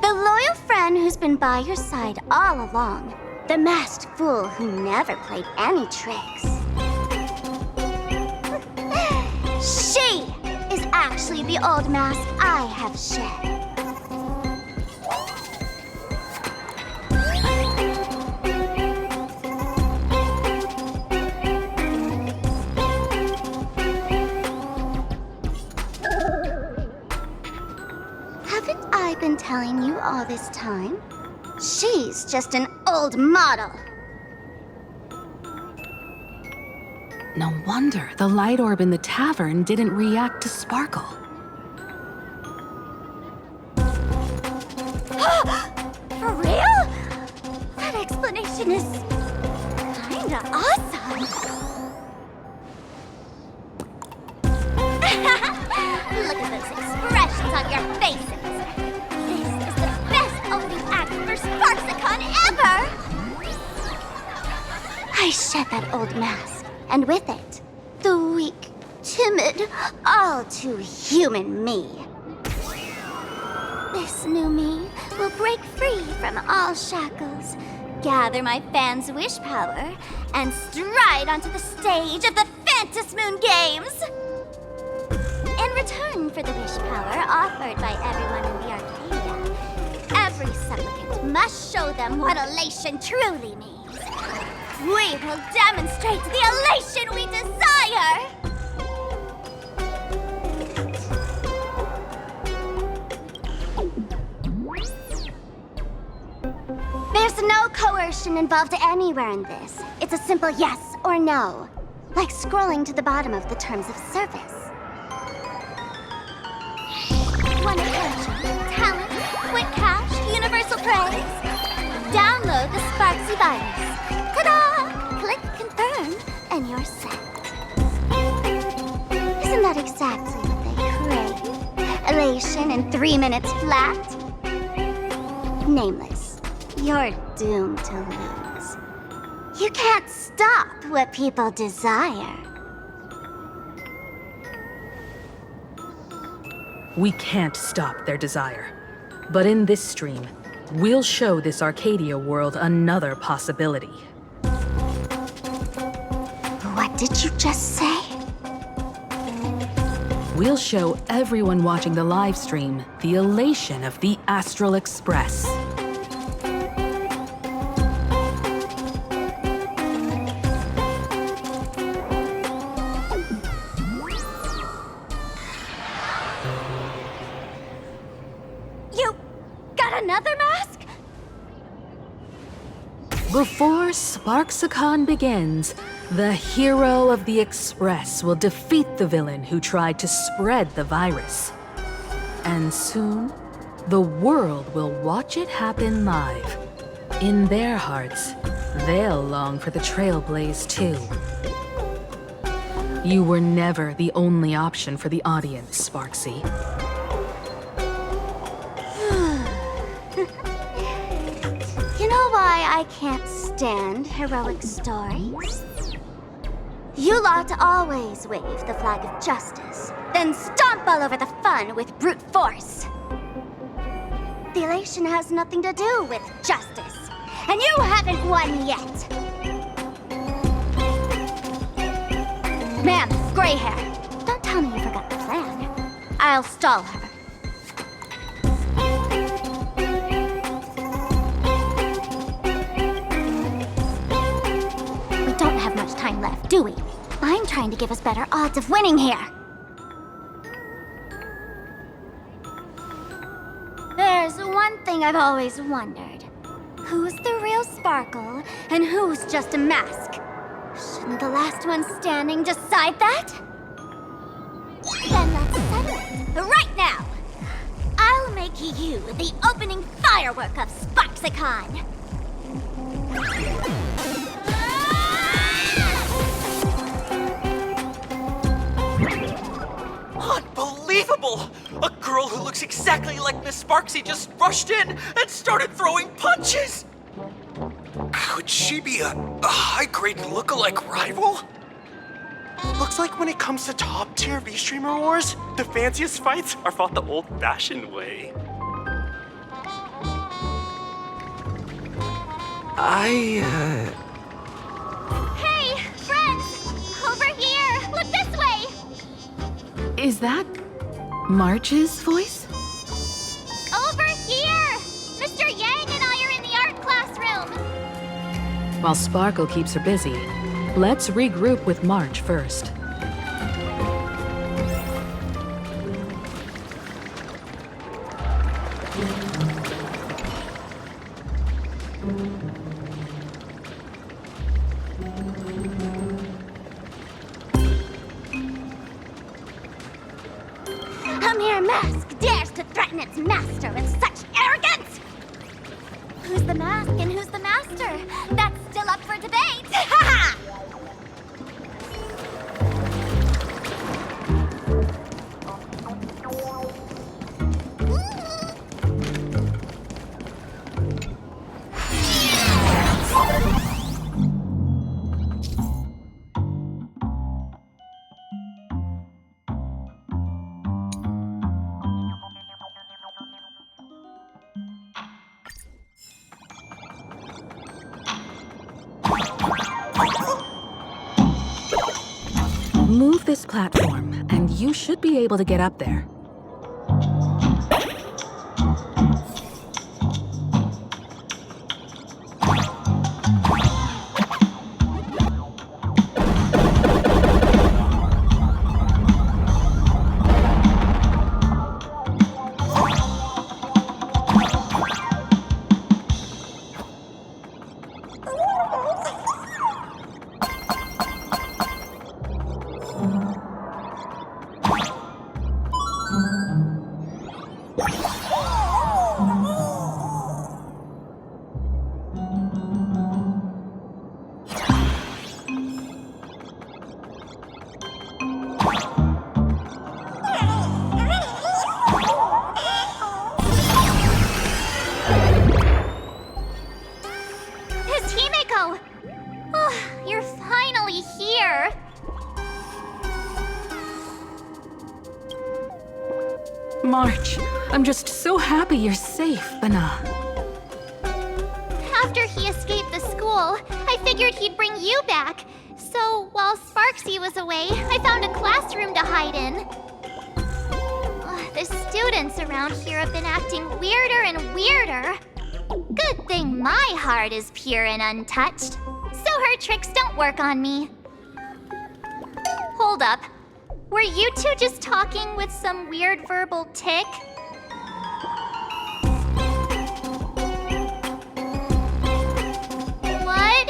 The loyal friend who's been by your side all along. The masked fool who never played any tricks. She is actually the old mask I have shed. Haven't I been telling you all this time? She's just an old model. No wonder the light orb in the tavern didn't react to Sparkle. For real? That explanation is kinda awesome. Look at those expressions on your faces. This is the best opening act for Sparksicon ever! I shed that old mask, and with it, the weak, timid, all too human me. This new me will break free from all shackles, gather my fans' wish power, and stride onto the stage of the Fantasmoon Games! In return for the wish power offered by everyone in the Arcadia, every supplicant must show them what elation truly means. We will demonstrate the elation we desire! There's no coercion involved anywhere in this. It's a simple yes or no? Like scrolling to the bottom of the terms of service. Want attention, talent, quick cash, universal praise? Download the Sparksy virus. Ta-da! Click confirm, and you're set. Isn't that exactly what they crave? Elation in 3 minutes flat? Nameless, you're doomed to lose. You can't stop what people desire. We can't stop their desire. But in this stream, we'll show this Arcadia world another possibility. What did you just say? We'll show everyone watching the live stream the elation of the Astral Express. You got another mask? Before Sparksicon begins, the hero of the Express will defeat the villain who tried to spread the virus. And soon, the world will watch it happen live. In their hearts, they'll long for the Trailblaze too. You were never the only option for the audience, Sparksy. You know why I can't stand heroic stories? You lot always wave the flag of justice, then stomp all over the fun with brute force. The elation has nothing to do with justice, and you haven't won yet. Ma'am, gray hair, don't tell me you forgot the plan. I'll stall her. We don't have much time left, do we? I'm trying to give us better odds of winning here. There's one thing I've always wondered. Who's the real Sparkle, and who's just a mask? Shouldn't the last one standing decide that? Then let's settle it, right now! I'll make you the opening firework of Sparksicon! Unbelievable! A girl who looks exactly like Miss Sparksy just rushed in and started throwing punches! Could she be a high-grade lookalike rival? Looks like when it comes to top-tier V-Streamer wars, the fanciest fights are fought the old-fashioned way. Hey, friends! Over here! Look this way! Is that March's voice? Over here! Mr. Yang and I are in the art classroom! While Sparkle keeps her busy, let's regroup with March first. A mere mask dares to threaten its master with such arrogance! Who's the mask and who's the master? That's still up for debate! Ha ha! Move this platform, and you should be able to get up there. March, I'm just so happy you're safe, Bana. After he escaped the school, I figured he'd bring you back. So while Sparksy was away, I found a classroom to hide in. The students around here have been acting weirder and weirder. Good thing my heart is pure and untouched, so her tricks don't work on me. Hold up. Were you two just talking with some weird verbal tick? What?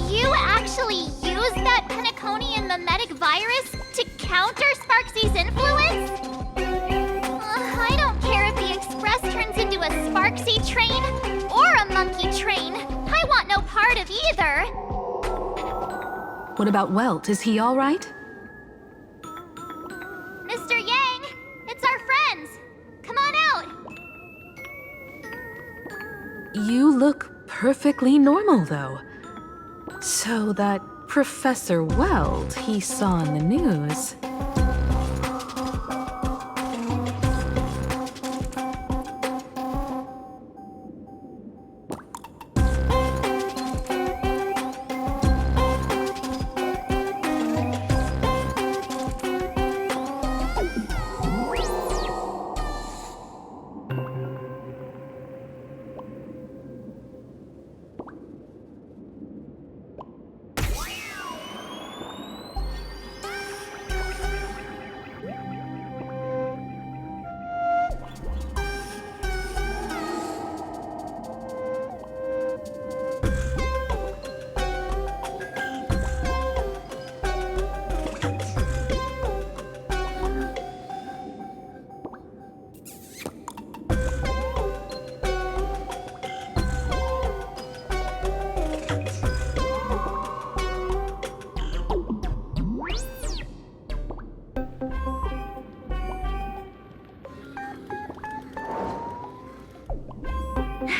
You actually used that Penaconian mimetic virus to counter Sparksy's influence? I don't care if the Express turns into a Sparksy train or a monkey train. I want no part of either. What about Welt? Is he all right? Mr. Yang, it's our friends. Come on out. You look perfectly normal, though. So that Professor Welt he saw on the news...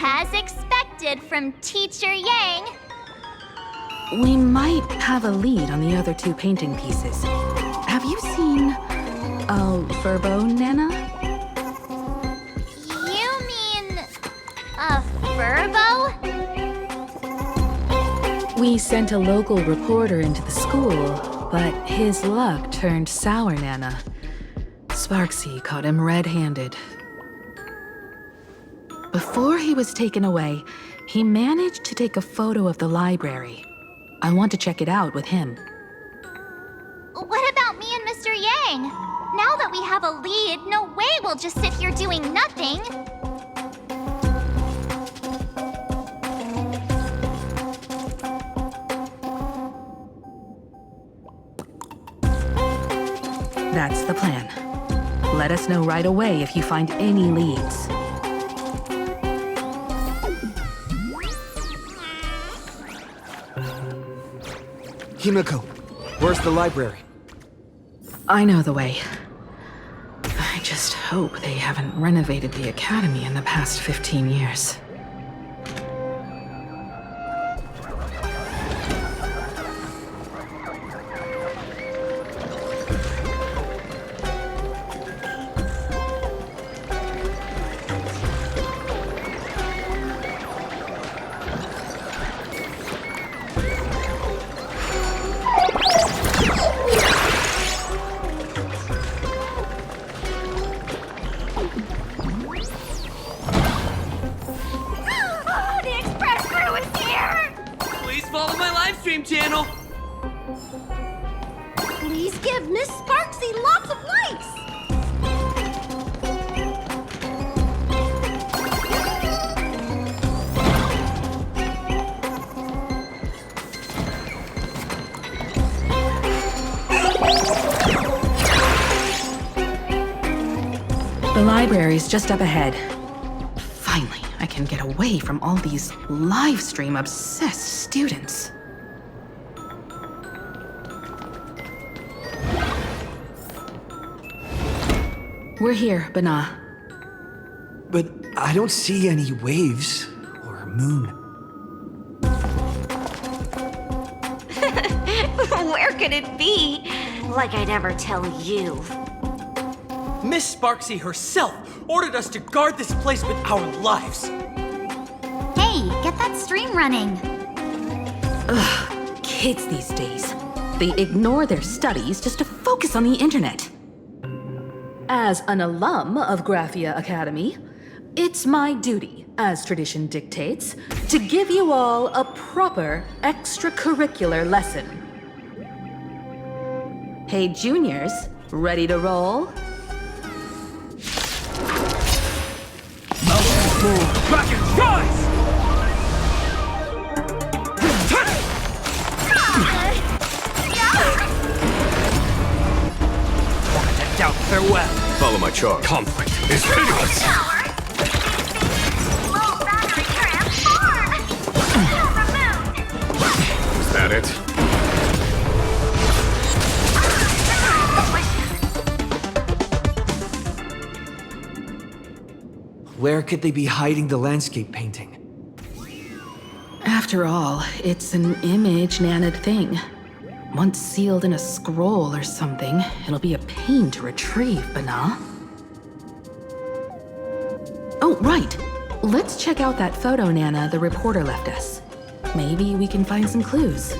As expected from Teacher Yang. We might have a lead on the other two painting pieces. Have you seen a Furbo, Nana? You mean a Furbo? We sent a local reporter into the school, but his luck turned sour, Nana. Sparksy caught him red-handed. Before he was taken away, he managed to take a photo of the library. I want to check it out with him. What about me and Mr. Yang? Now that we have a lead, no way we'll just sit here doing nothing. That's the plan. Let us know right away if you find any leads. Himiko, where's the library? I know the way. I just hope they haven't renovated the academy in the past 15 years. Channel. Please give Miss Sparksy lots of likes. The library's just up ahead. Finally, I can get away from all these live stream obsessed students. We're here, Bana. But I don't see any waves or moon. Where could it be? Like I'd ever tell you. Miss Sparksy herself ordered us to guard this place with our lives. Hey, get that stream running. Ugh, kids these days. They ignore their studies just to focus on the internet. As an alum of Graphia Academy, it's my duty, as tradition dictates, to give you all a proper extracurricular lesson. Hey, juniors, ready to roll? Back and rise! Doubt farewell. Follow my charge. Conflict is hideous! Is that it? Where could they be hiding the landscape painting? After all, it's an image Nana'd thing. Once sealed in a scroll or something, it'll be a pain to retrieve, Bana. Oh, right. Let's check out that photo Nana the reporter left us. Maybe we can find some clues.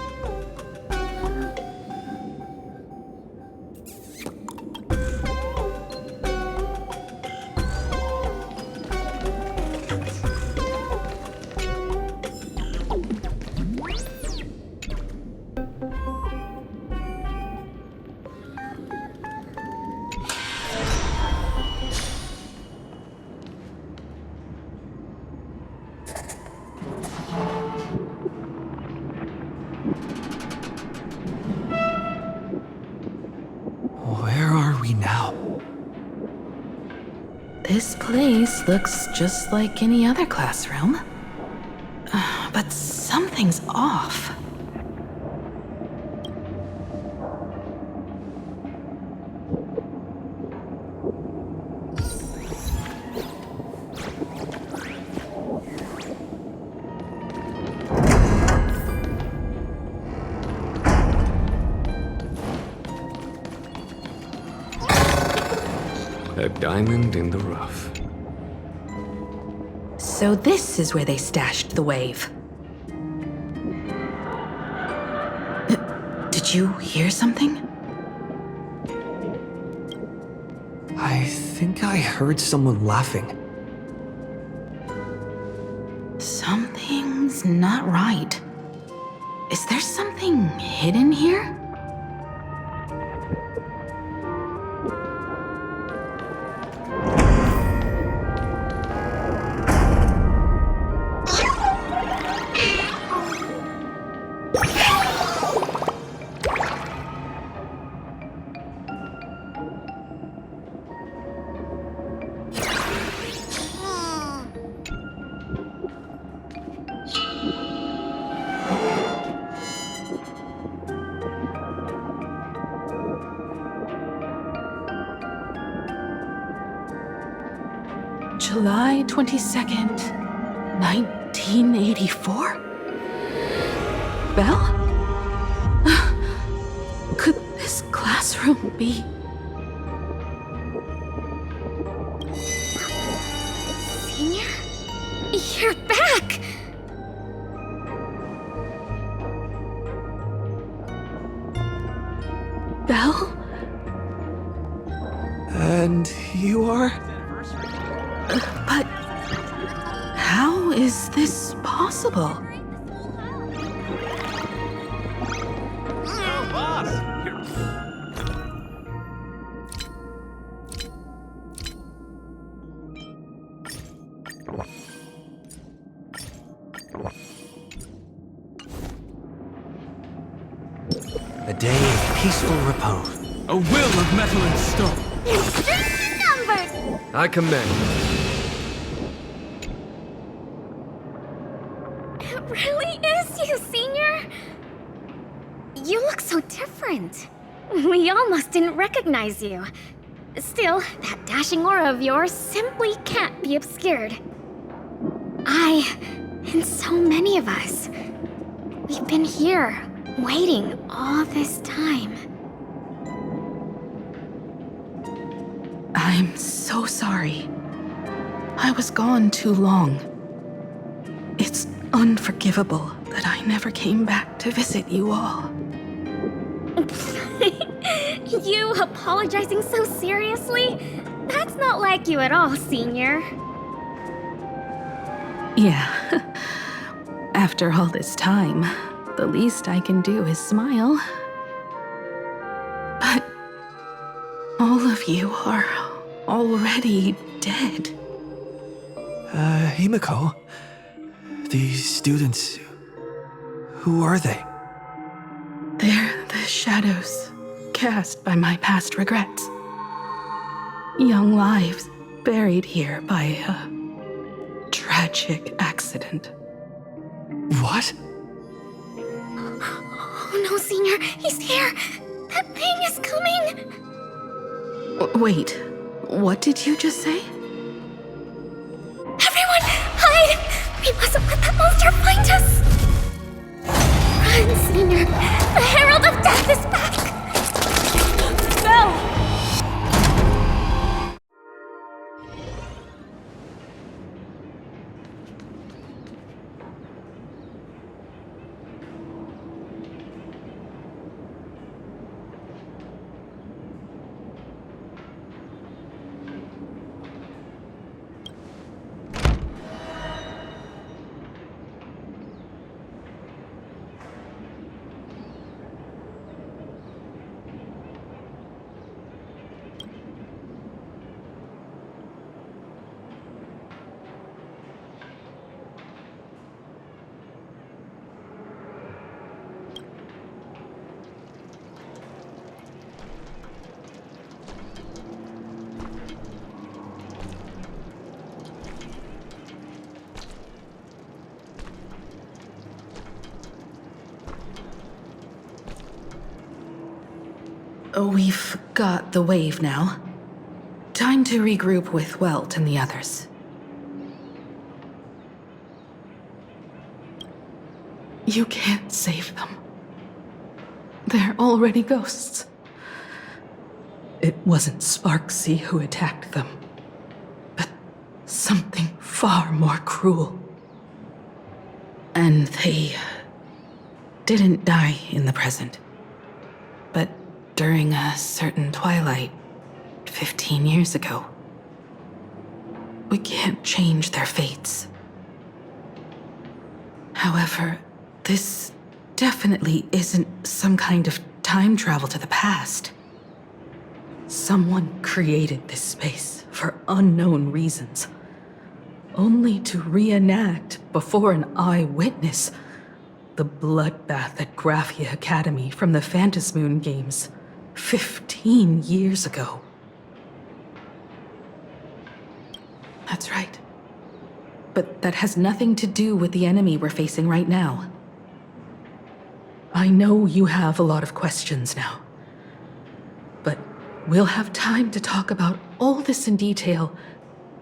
Where are we now? This place looks just like any other classroom. But something's off. A diamond in the rough. So this is where they stashed the wave. Did you hear something? I think I heard someone laughing. Something's not right. Is there something hidden here? July 22nd, 1984? Belle? Could this classroom be... Senior? You're back! Belle? And you are? But how is this possible? A day of peaceful repose. A will of metal and stone. Extremely numbered! I commend. It really is you, Senior! You look so different. We almost didn't recognize you. Still, that dashing aura of yours simply can't be obscured. And so many of us, we've been here, waiting all this time. I I'm so sorry. I was gone too long. It's unforgivable that I never came back to visit you all. You apologizing so seriously? That's not like you at all, Senior. Yeah. After all this time, the least I can do is smile. But all of you are already dead. Himiko, these students, who are they? They're the shadows cast by my past regrets. Young lives buried here by a tragic accident. What? Oh no, Senior, he's here! That thing is coming! Wait, what did you just say? Everyone, hide! We mustn't let that monster find us! Run, Senior! The Herald of Death is back! Go! We've got the wave now. Time to regroup with Welt and the others. You can't save them. They're already ghosts. It wasn't Sparksy who attacked them, but something far more cruel. And they didn't die in the present, but during a certain twilight 15 years ago. We can't change their fates. However, this definitely isn't some kind of time travel to the past. Someone created this space for unknown reasons, only to reenact before an eyewitness the bloodbath at Graphia Academy from the Phantasmoon games 15 years ago. That's right. But that has nothing to do with the enemy we're facing right now. I know you have a lot of questions now, but we'll have time to talk about all this in detail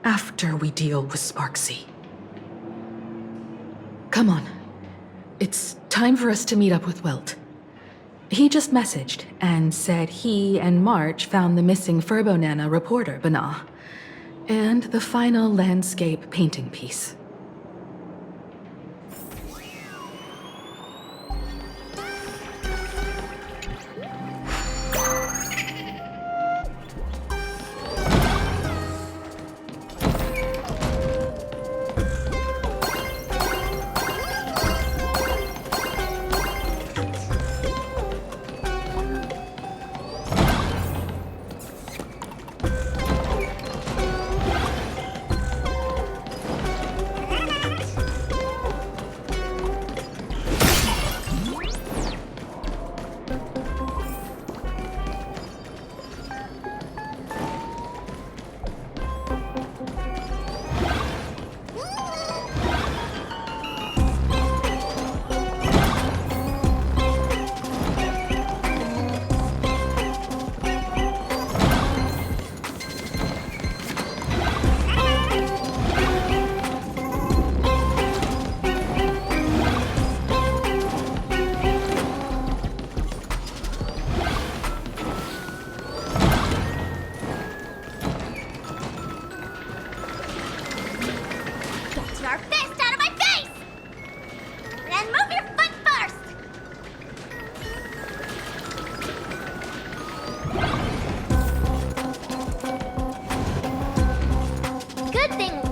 after we deal with Sparksy. Come on. It's time for us to meet up with Welt. He just messaged and said he and March found the missing Furbonana reporter, Bana, and the final landscape painting piece.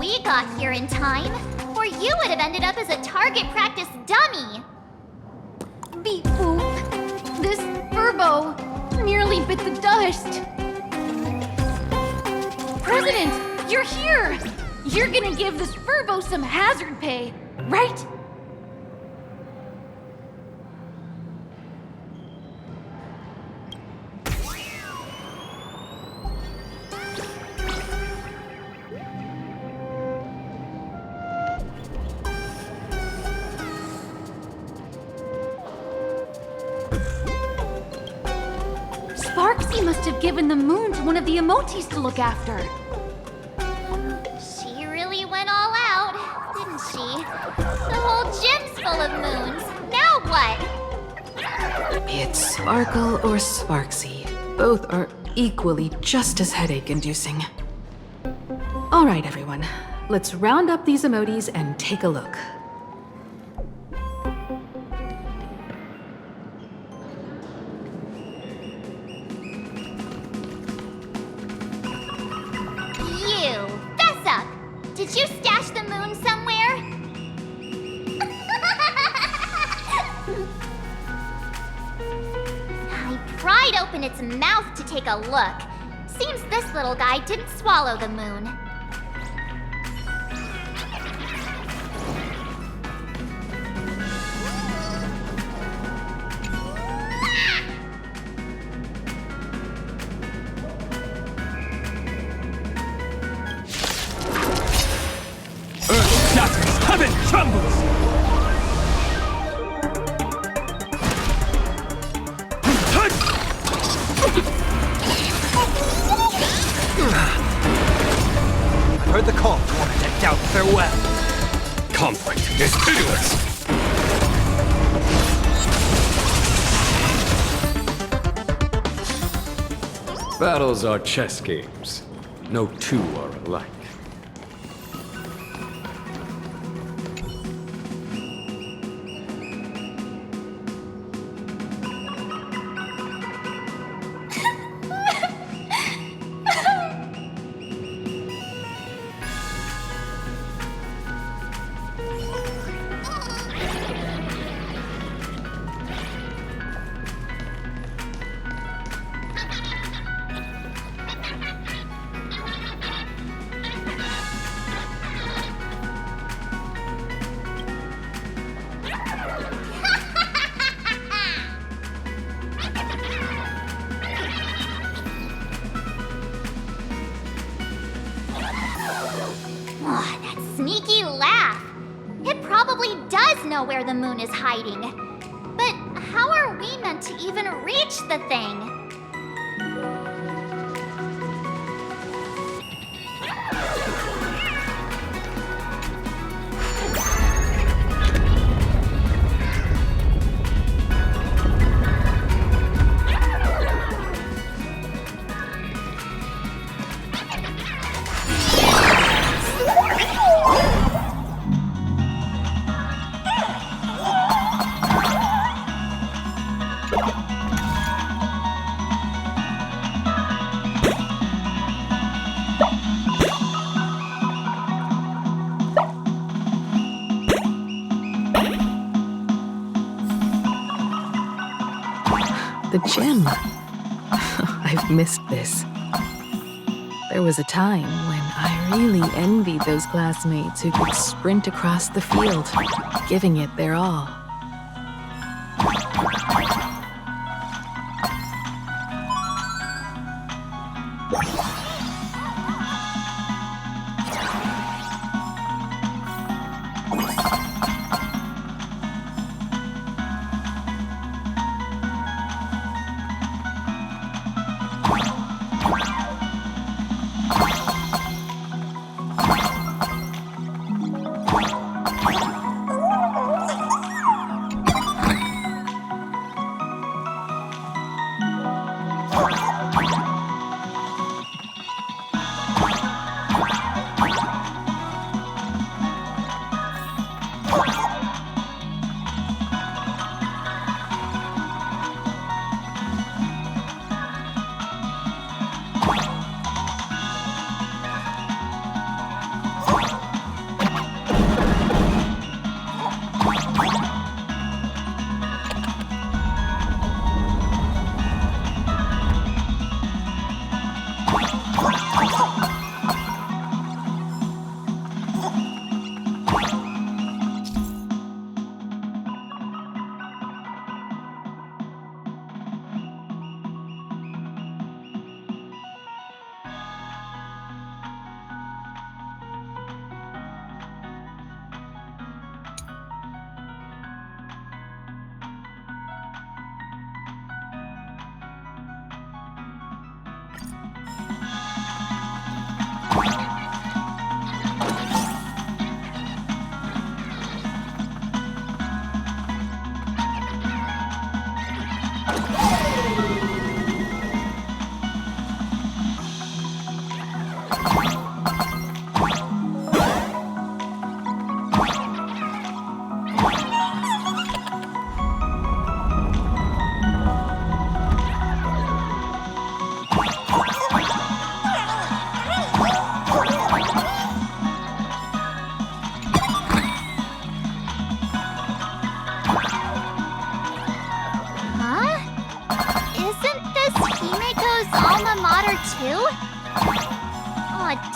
we got here in time, or you would have ended up as a target practice dummy. Beep boop. This furbo nearly bit the dust. President, you're here! You're gonna give this furbo some hazard pay, right? Sparksy must have given the moon to one of the emotes to look after. She really went all out, didn't she? The whole gym's full of moons. Now what? It's Sparkle or Sparksy. Both are equally just as headache-inducing. All right, everyone. Let's round up these emotes and take a look. You, fess up! Did you stash the moon somewhere? I pried open its mouth to take a look. Seems this little guy didn't swallow the moon. Heaven trembles! I heard the call to order decked out farewell. Conflict is pitiless. Battles are chess games. No two are alike. Sneaky laugh. It probably does know where the moon is hiding. But how are we meant to even reach the thing? The gym. I've missed this. There was a time when I really envied those classmates who could sprint across the field, giving it their all.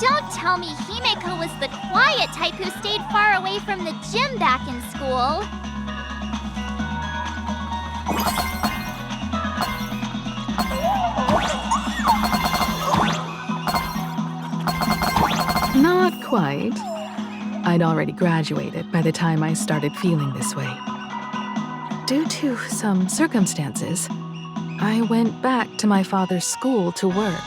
Don't tell me Himeko was the quiet type who stayed far away from the gym back in school. Not quite. I'd already graduated by the time I started feeling this way. Due to some circumstances, I went back to my father's school to work.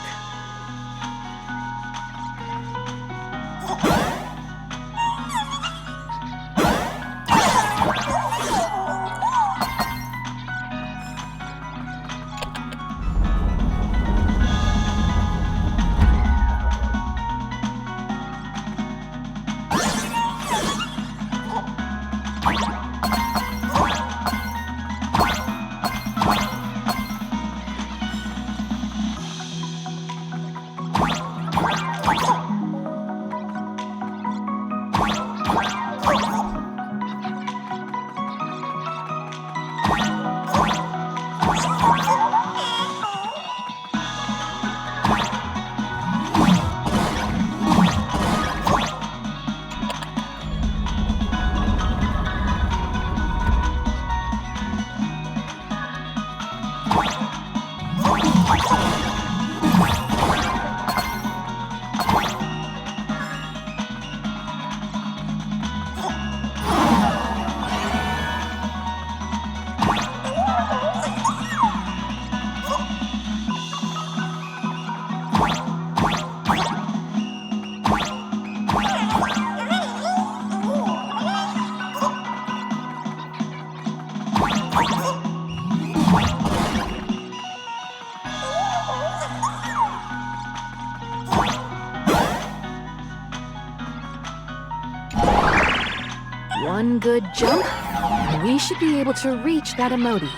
One good jump, and we should be able to reach that emoji.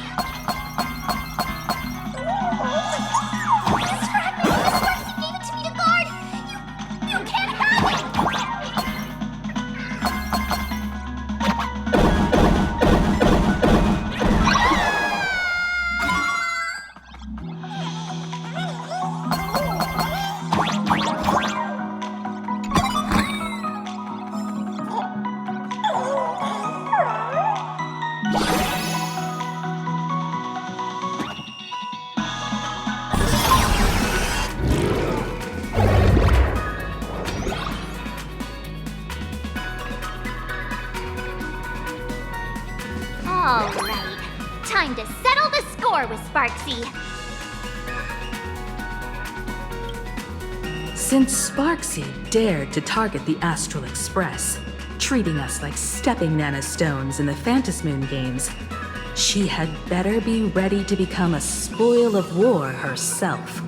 Alright, time to settle the score with Sparksy. Since Sparksy dared to target the Astral Express, treating us like stepping Nana Stones in the Phantasmoon games, she had better be ready to become a spoil of war herself.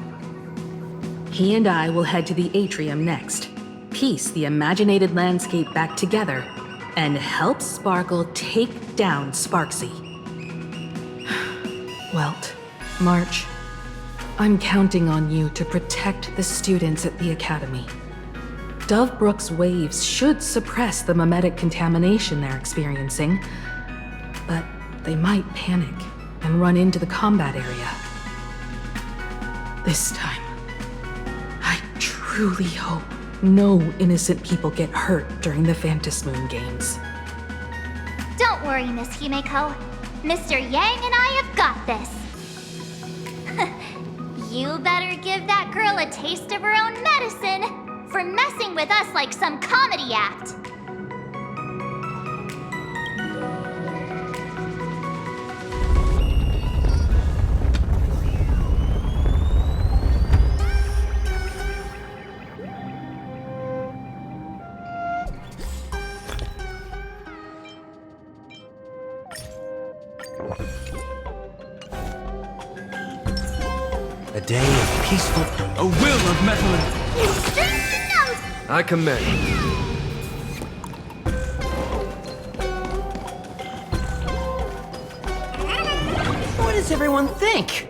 He and I will head to the atrium next, piece the imaginated landscape back together, and help Sparkle take down Sparksy. Welt, March, I'm counting on you to protect the students at the Academy. Dovebrook's waves should suppress the mimetic contamination they're experiencing, but they might panic and run into the combat area. This time, I truly hope no innocent people get hurt during the Phantasmoon games. Don't worry, Miss Himeko. Mr. Yang and I have got this. You better give that girl a taste of her own medicine for messing with us like some comedy act. A day of peaceful... A will of metal and... I commend. What does everyone think?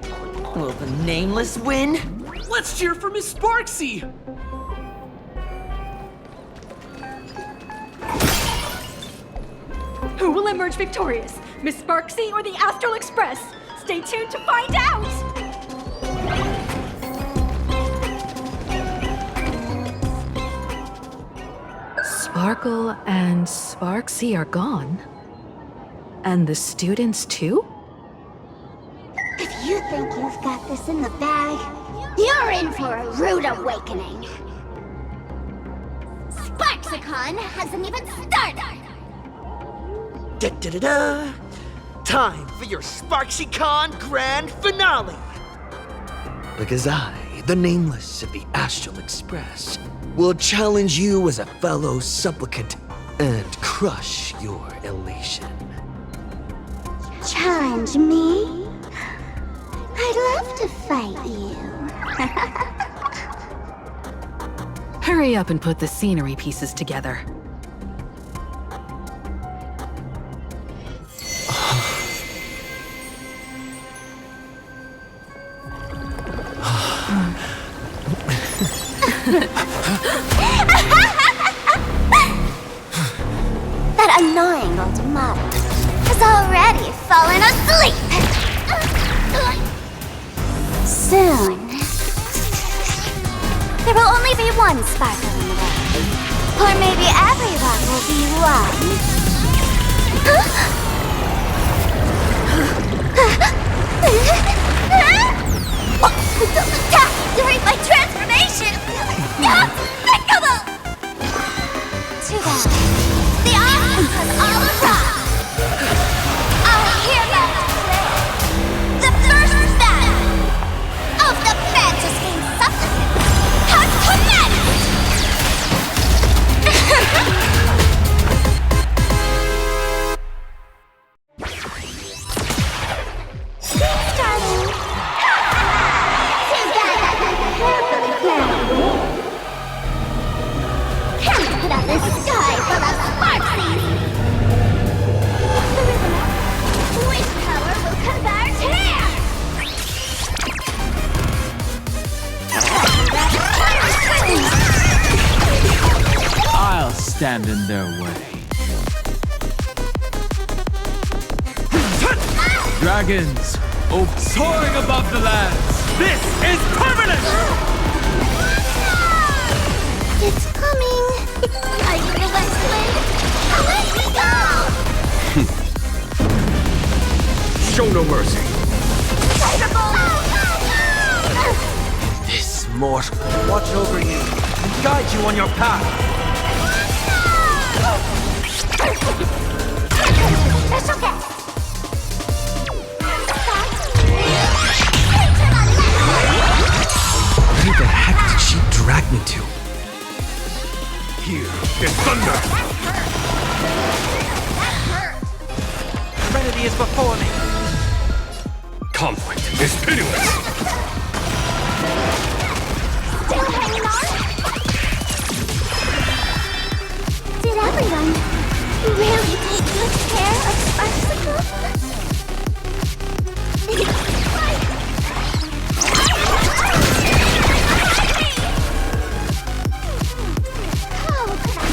Will the Nameless win? Let's cheer for Miss Sparksy! Who will emerge victorious? Miss Sparksy or the Astral Express? Stay tuned to find out! Sparkle and Sparksy are gone. And the students too? If you think you've got this in the bag, you're in for a rude awakening. Sparksicon hasn't even started! Da-da-da-da! Time for your SparksyCon Grand Finale! Because I, the Nameless of the Astral Express, will challenge you as a fellow supplicant and crush your elation. Challenge me? I'd love to fight you. Hurry up and put the scenery pieces together. That annoying old model has already fallen asleep! Soon, there will only be one sparkle in the world. Or maybe everyone will be one. Don't attack during my transformation! Despicable! Too bad. The audience has all arrived! Our hero today, the first battle of the Fantasy Supplicant has commenced! Starting! Carefully planned. Can't put out this sky full of sparksies! Wind power will converge here! I'll stand in their way. Dragons, soaring above the lands. This is permanent! It's coming! Are you the West Wind? Let me go! Show no mercy. This mortal will watch over you and guide you on your path. Special guest! Where the heck did she drag me to? Here is thunder! Trinity is before me. Conflict is pitiless! Still hanging on? Did everyone really take good care of Sparksicle? How could I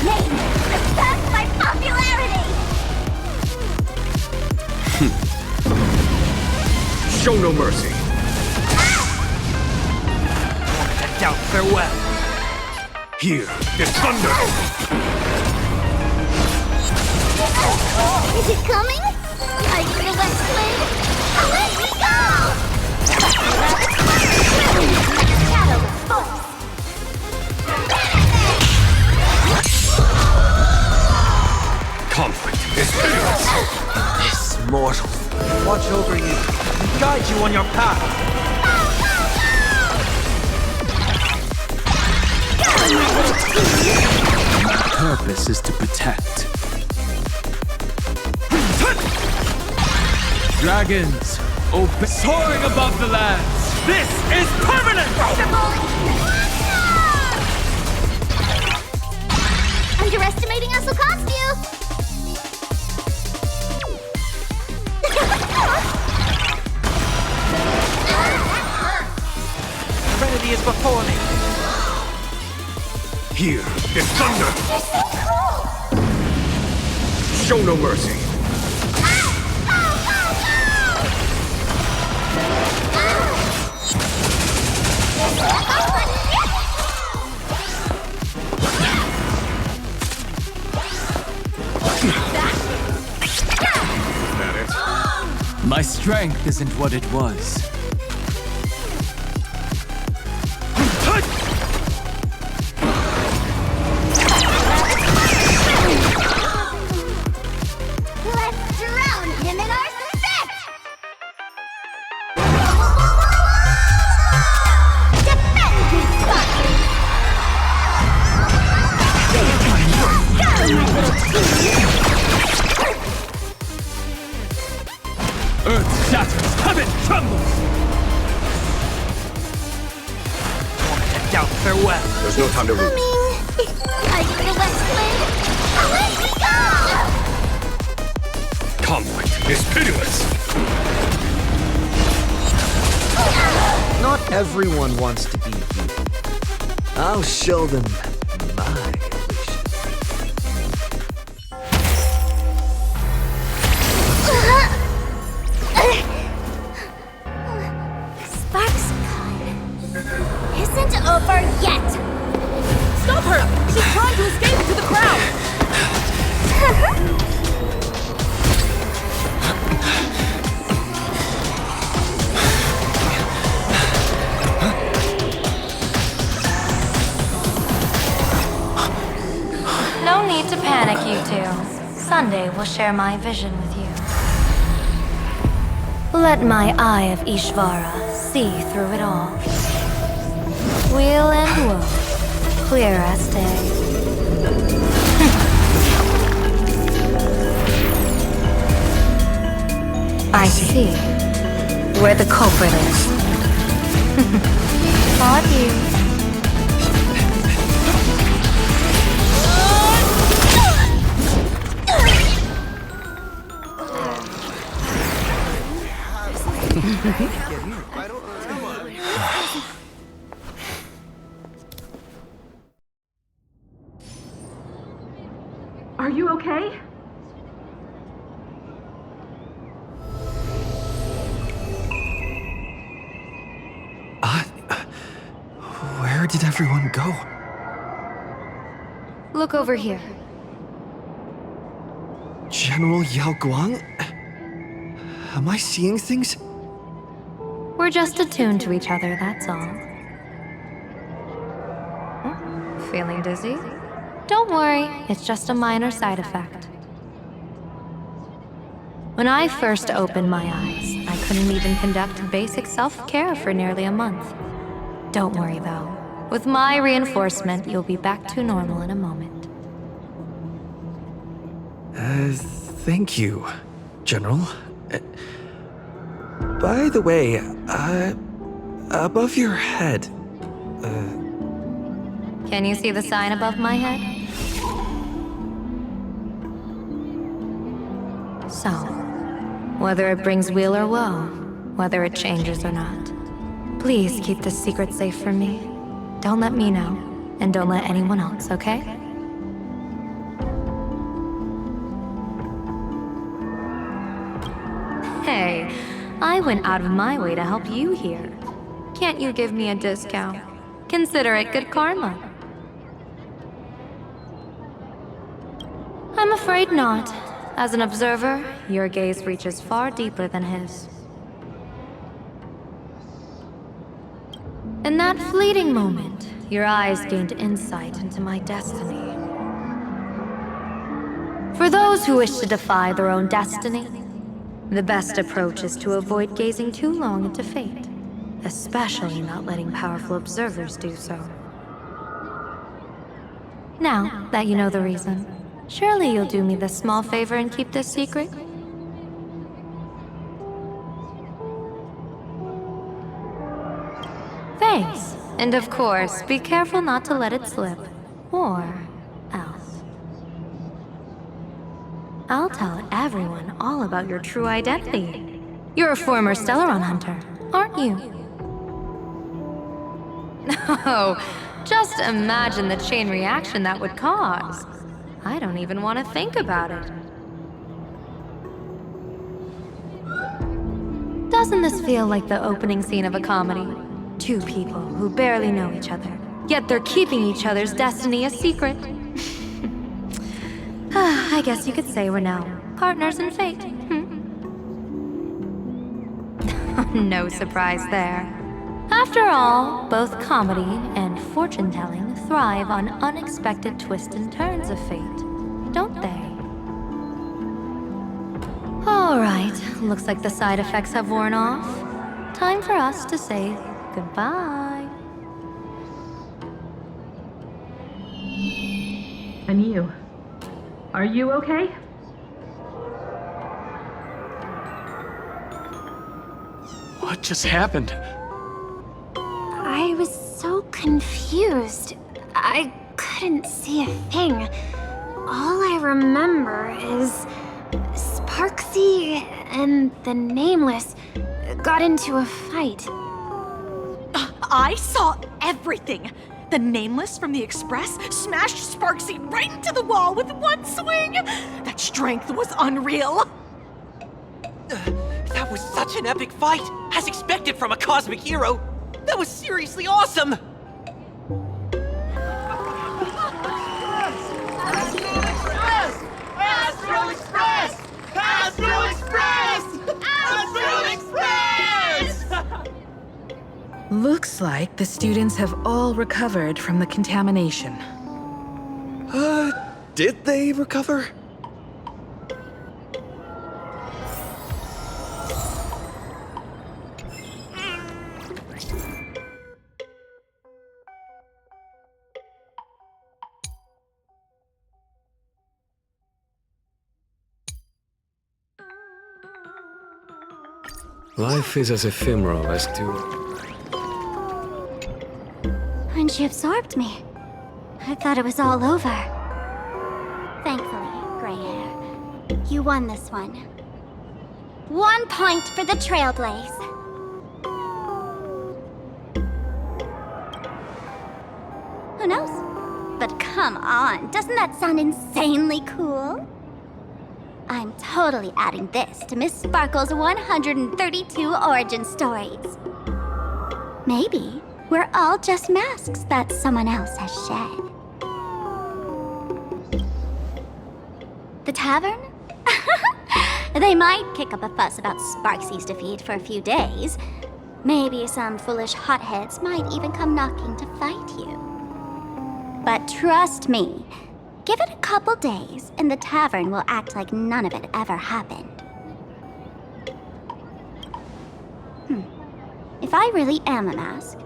name respect my popularity? Show no mercy! To doubt farewell. Here is thunder! Is it coming? Are you the West Wind? Let me go! Shadow force. Conflict is pitiless! This mortal will watch over you and guide you on your path. My purpose is to protect. Dragons, soaring above the lands. This is permanent! Underestimating us will cost you! Trinity is before me. Here is thunder! You're so cool! Show no mercy! My strength isn't what it was. Let's drown him in our spit! Defend me, Sparky! Go, my little team! Earth shatters, heaven trembles! To doubt farewell. There's no time to root. Are you the West Wind? Away we go! Conflict is pitiless! Not everyone wants to be you. I'll show them my illusion. Sparks isn't over yet! Stop her! She's trying to escape into the crowd! No need to panic, you two. Sunday will share my vision with you. Let my eye of Ishvara see through it all. Weal and woe, clear as day. I see where the culprit is. Not you. Are you okay? Where did everyone go? Look over here. General Yao Guang? Am I seeing things? We're just attuned to each other, that's all. Feeling dizzy? Don't worry, it's just a minor side effect. When I first opened my eyes, I couldn't even conduct basic self-care for nearly a month. Don't worry though. With my reinforcement, you'll be back to normal in a moment. Thank you, General. By the way, above your head, Can you see the sign above my head? So, whether it brings weal or woe, whether it changes or not, please keep this secret safe from me. Don't let me know, and don't let anyone else, okay? Hey, I went out of my way to help you here. Can't you give me a discount? Consider it good karma. I'm afraid not. As an observer, your gaze reaches far deeper than his. In that fleeting moment, your eyes gained insight into my destiny. For those who wish to defy their own destiny, the best approach is to avoid gazing too long into fate, especially not letting powerful observers do so. Now that you know the reason, surely you'll do me this small favor and keep this secret? Thanks. And of course, be careful not to let it slip. Or else. I'll tell everyone all about your true identity. You're a former Stellaron hunter, aren't you? Oh, just imagine the chain reaction that would cause. I don't even want to think about it. Doesn't this feel like the opening scene of a comedy? Two people who barely know each other, yet they're keeping each other's destiny a secret. I guess you could say we're now partners in fate. No surprise there. After all, both comedy and fortune-telling thrive on unexpected twists and turns of fate, don't they? Alright, looks like the side effects have worn off. Time for us to say goodbye. And you? Are you okay? What just happened? I was so confused. I couldn't see a thing. All I remember is Sparksy and the Nameless got into a fight. I saw everything. The Nameless from the Express smashed Sparksy right into the wall with one swing. That strength was unreal. That was such an epic fight, as expected from a cosmic hero. That was seriously awesome! Astral Express! Astral Express! Astral Express! Looks like the students have all recovered from the contamination. Did they recover? Life is as ephemeral as to... When she absorbed me, I thought it was all over. Thankfully, gray hair, you won this one. 1 point for the Trailblaze. Who knows? But come on, doesn't that sound insanely cool? I'm totally adding this to Miss Sparkle's 132 origin stories. Maybe we're all just masks that someone else has shed. The tavern? They might kick up a fuss about Sparksy's defeat for a few days. Maybe some foolish hotheads might even come knocking to fight you. But trust me, give it a couple days, and the tavern will act like none of it ever happened. If I really am a mask,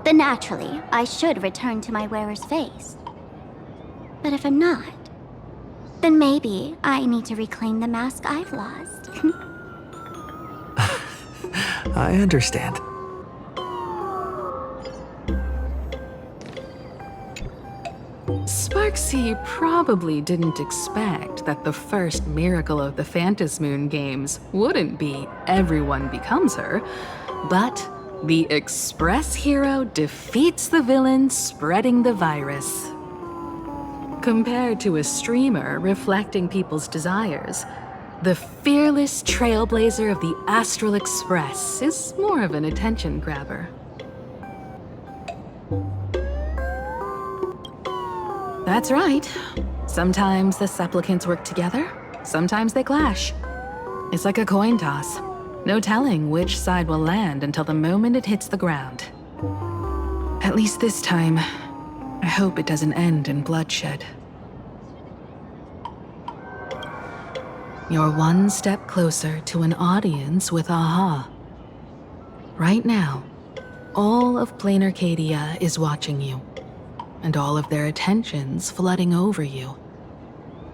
then naturally, I should return to my wearer's face. But if I'm not, then maybe I need to reclaim the mask I've lost. I understand. Sparksy probably didn't expect that the first miracle of the Phantasmoon games wouldn't be everyone becomes her, but the Express hero defeats the villain spreading the virus. Compared to a streamer reflecting people's desires, the fearless trailblazer of the Astral Express is more of an attention grabber. That's right. Sometimes the supplicants work together, sometimes they clash. It's like a coin toss. No telling which side will land until the moment it hits the ground. At least this time, I hope it doesn't end in bloodshed. You're one step closer to an audience with Aha. Right now, all of Plain Arcadia is watching you, and all of their attention's flooding over you,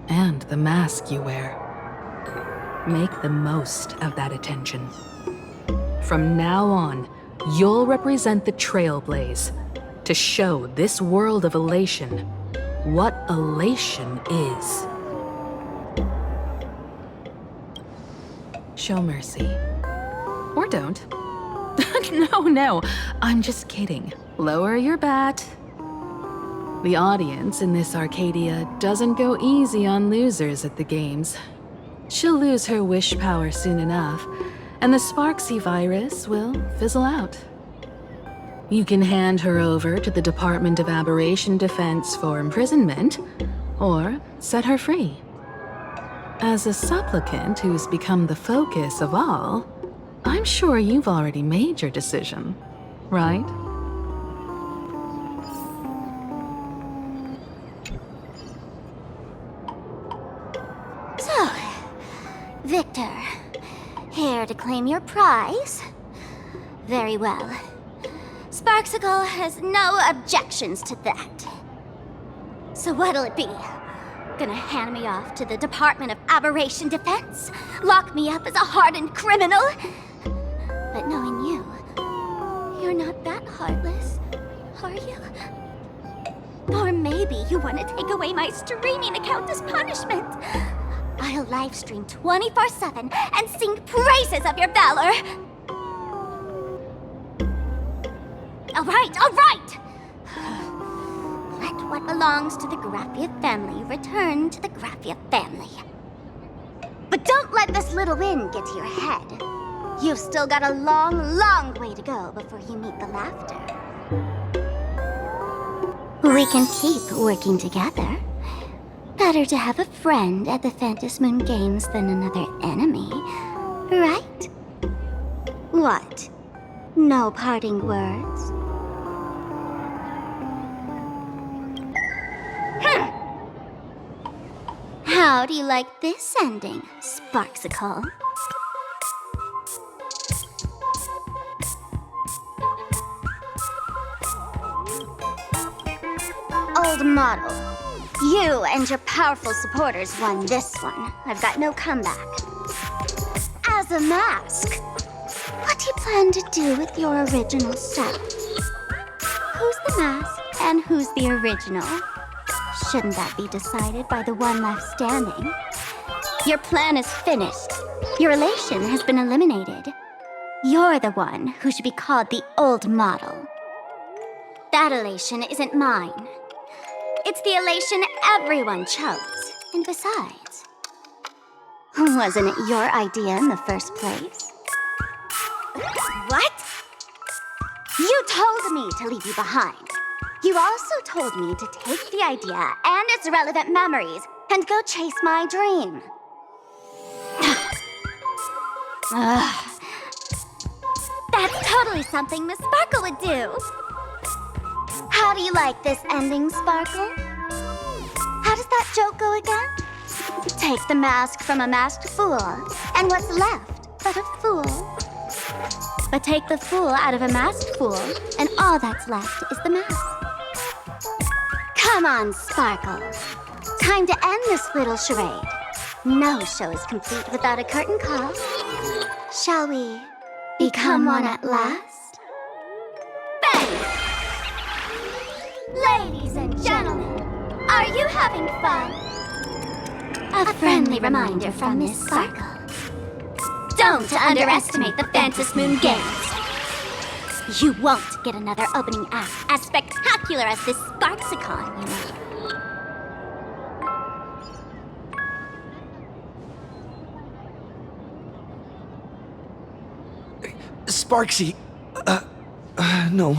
and the mask you wear. Make the most of that attention. From now on, you'll represent the Trailblaze to show this world of elation what elation is. Show mercy. Or don't. No, I'm just kidding. Lower your bat. The audience in this Arcadia doesn't go easy on losers at the games. She'll lose her wish power soon enough, and the Sparksy virus will fizzle out. You can hand her over to the Department of Aberration Defense for imprisonment, or set her free. As a supplicant who's become the focus of all, I'm sure you've already made your decision, right? So, Victor, here to claim your prize? Very well. Sparksicle has no objections to that. So what'll it be? Gonna hand me off to the Department of Aberration Defense? Lock me up as a hardened criminal? But knowing you, you're not that heartless, are you? Or maybe you want to take away my streaming account as punishment. I'll livestream 24/7 and sing praises of your valor. All right! Let what belongs to the Graphia family return to the Graphia family. But don't let this little win get to your head. You've still got a long, long way to go before you meet the laughter. We can keep working together. Better to have a friend at the Phantom Moon Games than another enemy, right? What? No parting words? How do you like this ending, Sparksicle? Old model. You and your powerful supporters won this one. I've got no comeback. As a mask, what do you plan to do with your original self? Who's the mask and who's the original? Shouldn't that be decided by the one left standing? Your plan is finished. Your elation has been eliminated. You're the one who should be called the old model. That elation isn't mine. It's the elation everyone chose. And besides, wasn't it your idea in the first place? What? You told me to leave you behind. You also told me to take the idea and its relevant memories and go chase my dream. That's totally something Miss Sparkle would do. How do you like this ending, Sparkle? How does that joke go again? Take the mask from a masked fool, and what's left but a fool? But take the fool out of a masked fool, and all that's left is the mask. Come on, Sparkle. Time to end this little charade. No show is complete without a curtain call. Shall we become one at last? Bang! Ladies and gentlemen, are you having fun? A friendly reminder from Miss Sparkle. Don't underestimate the Phantom Moon Games. You won't get another opening act as spectacular as this Sparksicon, you know. Sparksy. No.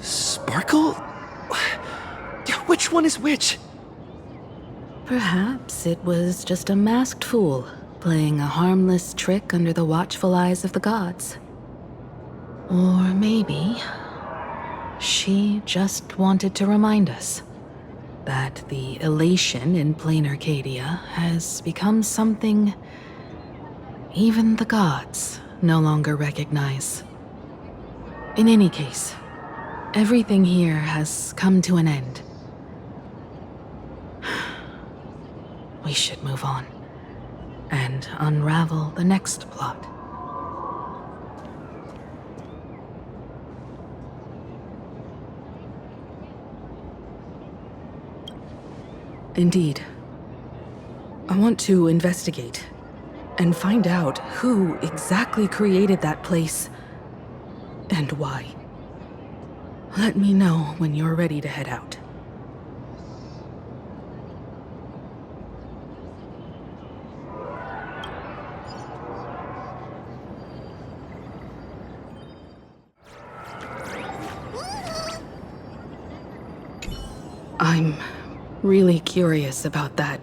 Sparkle? Which one is which? Perhaps it was just a masked fool playing a harmless trick under the watchful eyes of the gods. Or maybe she just wanted to remind us that the elation in plain Arcadia has become something even the gods no longer recognize. In any case, everything here has come to an end. We should move on and unravel the next plot. Indeed. I want to investigate and find out who exactly created that place and why. Let me know when you're ready to head out. I'm really curious about that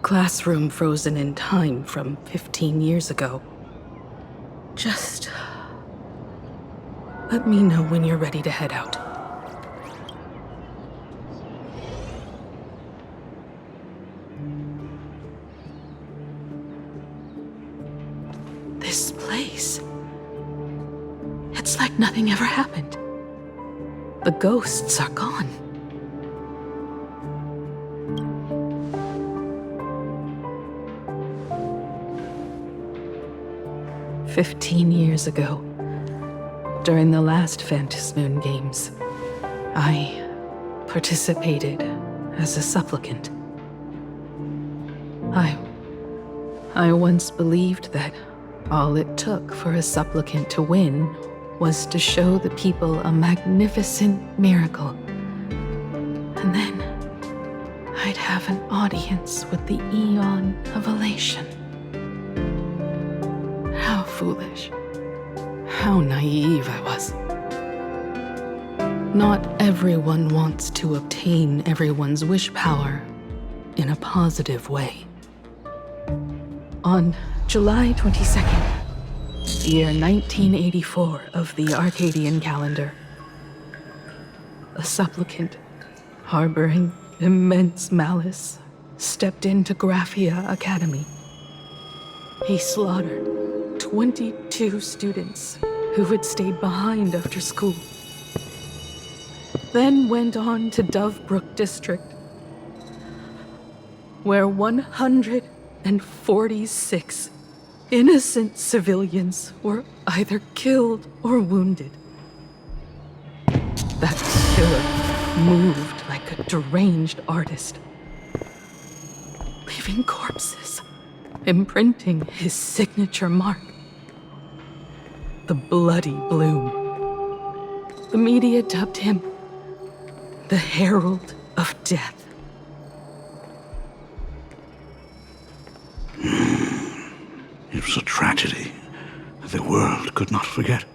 classroom frozen in time from 15 years ago. Just let me know when you're ready to head out. This place. It's like nothing ever happened. The ghosts are gone. "15 years ago, during the last Phantasmoon Games, I participated as a supplicant. I once believed that all it took for a supplicant to win was to show the people a magnificent miracle. And then I'd have an audience with the Eon of Elation. How foolish. How naive I was. Not everyone wants to obtain everyone's wish power in a positive way. On July 22nd, year 1984 of the Arcadian calendar, a supplicant harboring immense malice stepped into Graphia Academy. He slaughtered 22 students who had stayed behind after school, then went on to Dovebrook District, where 146 innocent civilians were either killed or wounded. That killer moved like a deranged artist, leaving corpses, imprinting his signature mark. The Bloody Bloom. The media dubbed him the Herald of Death. It was a tragedy the world could not forget.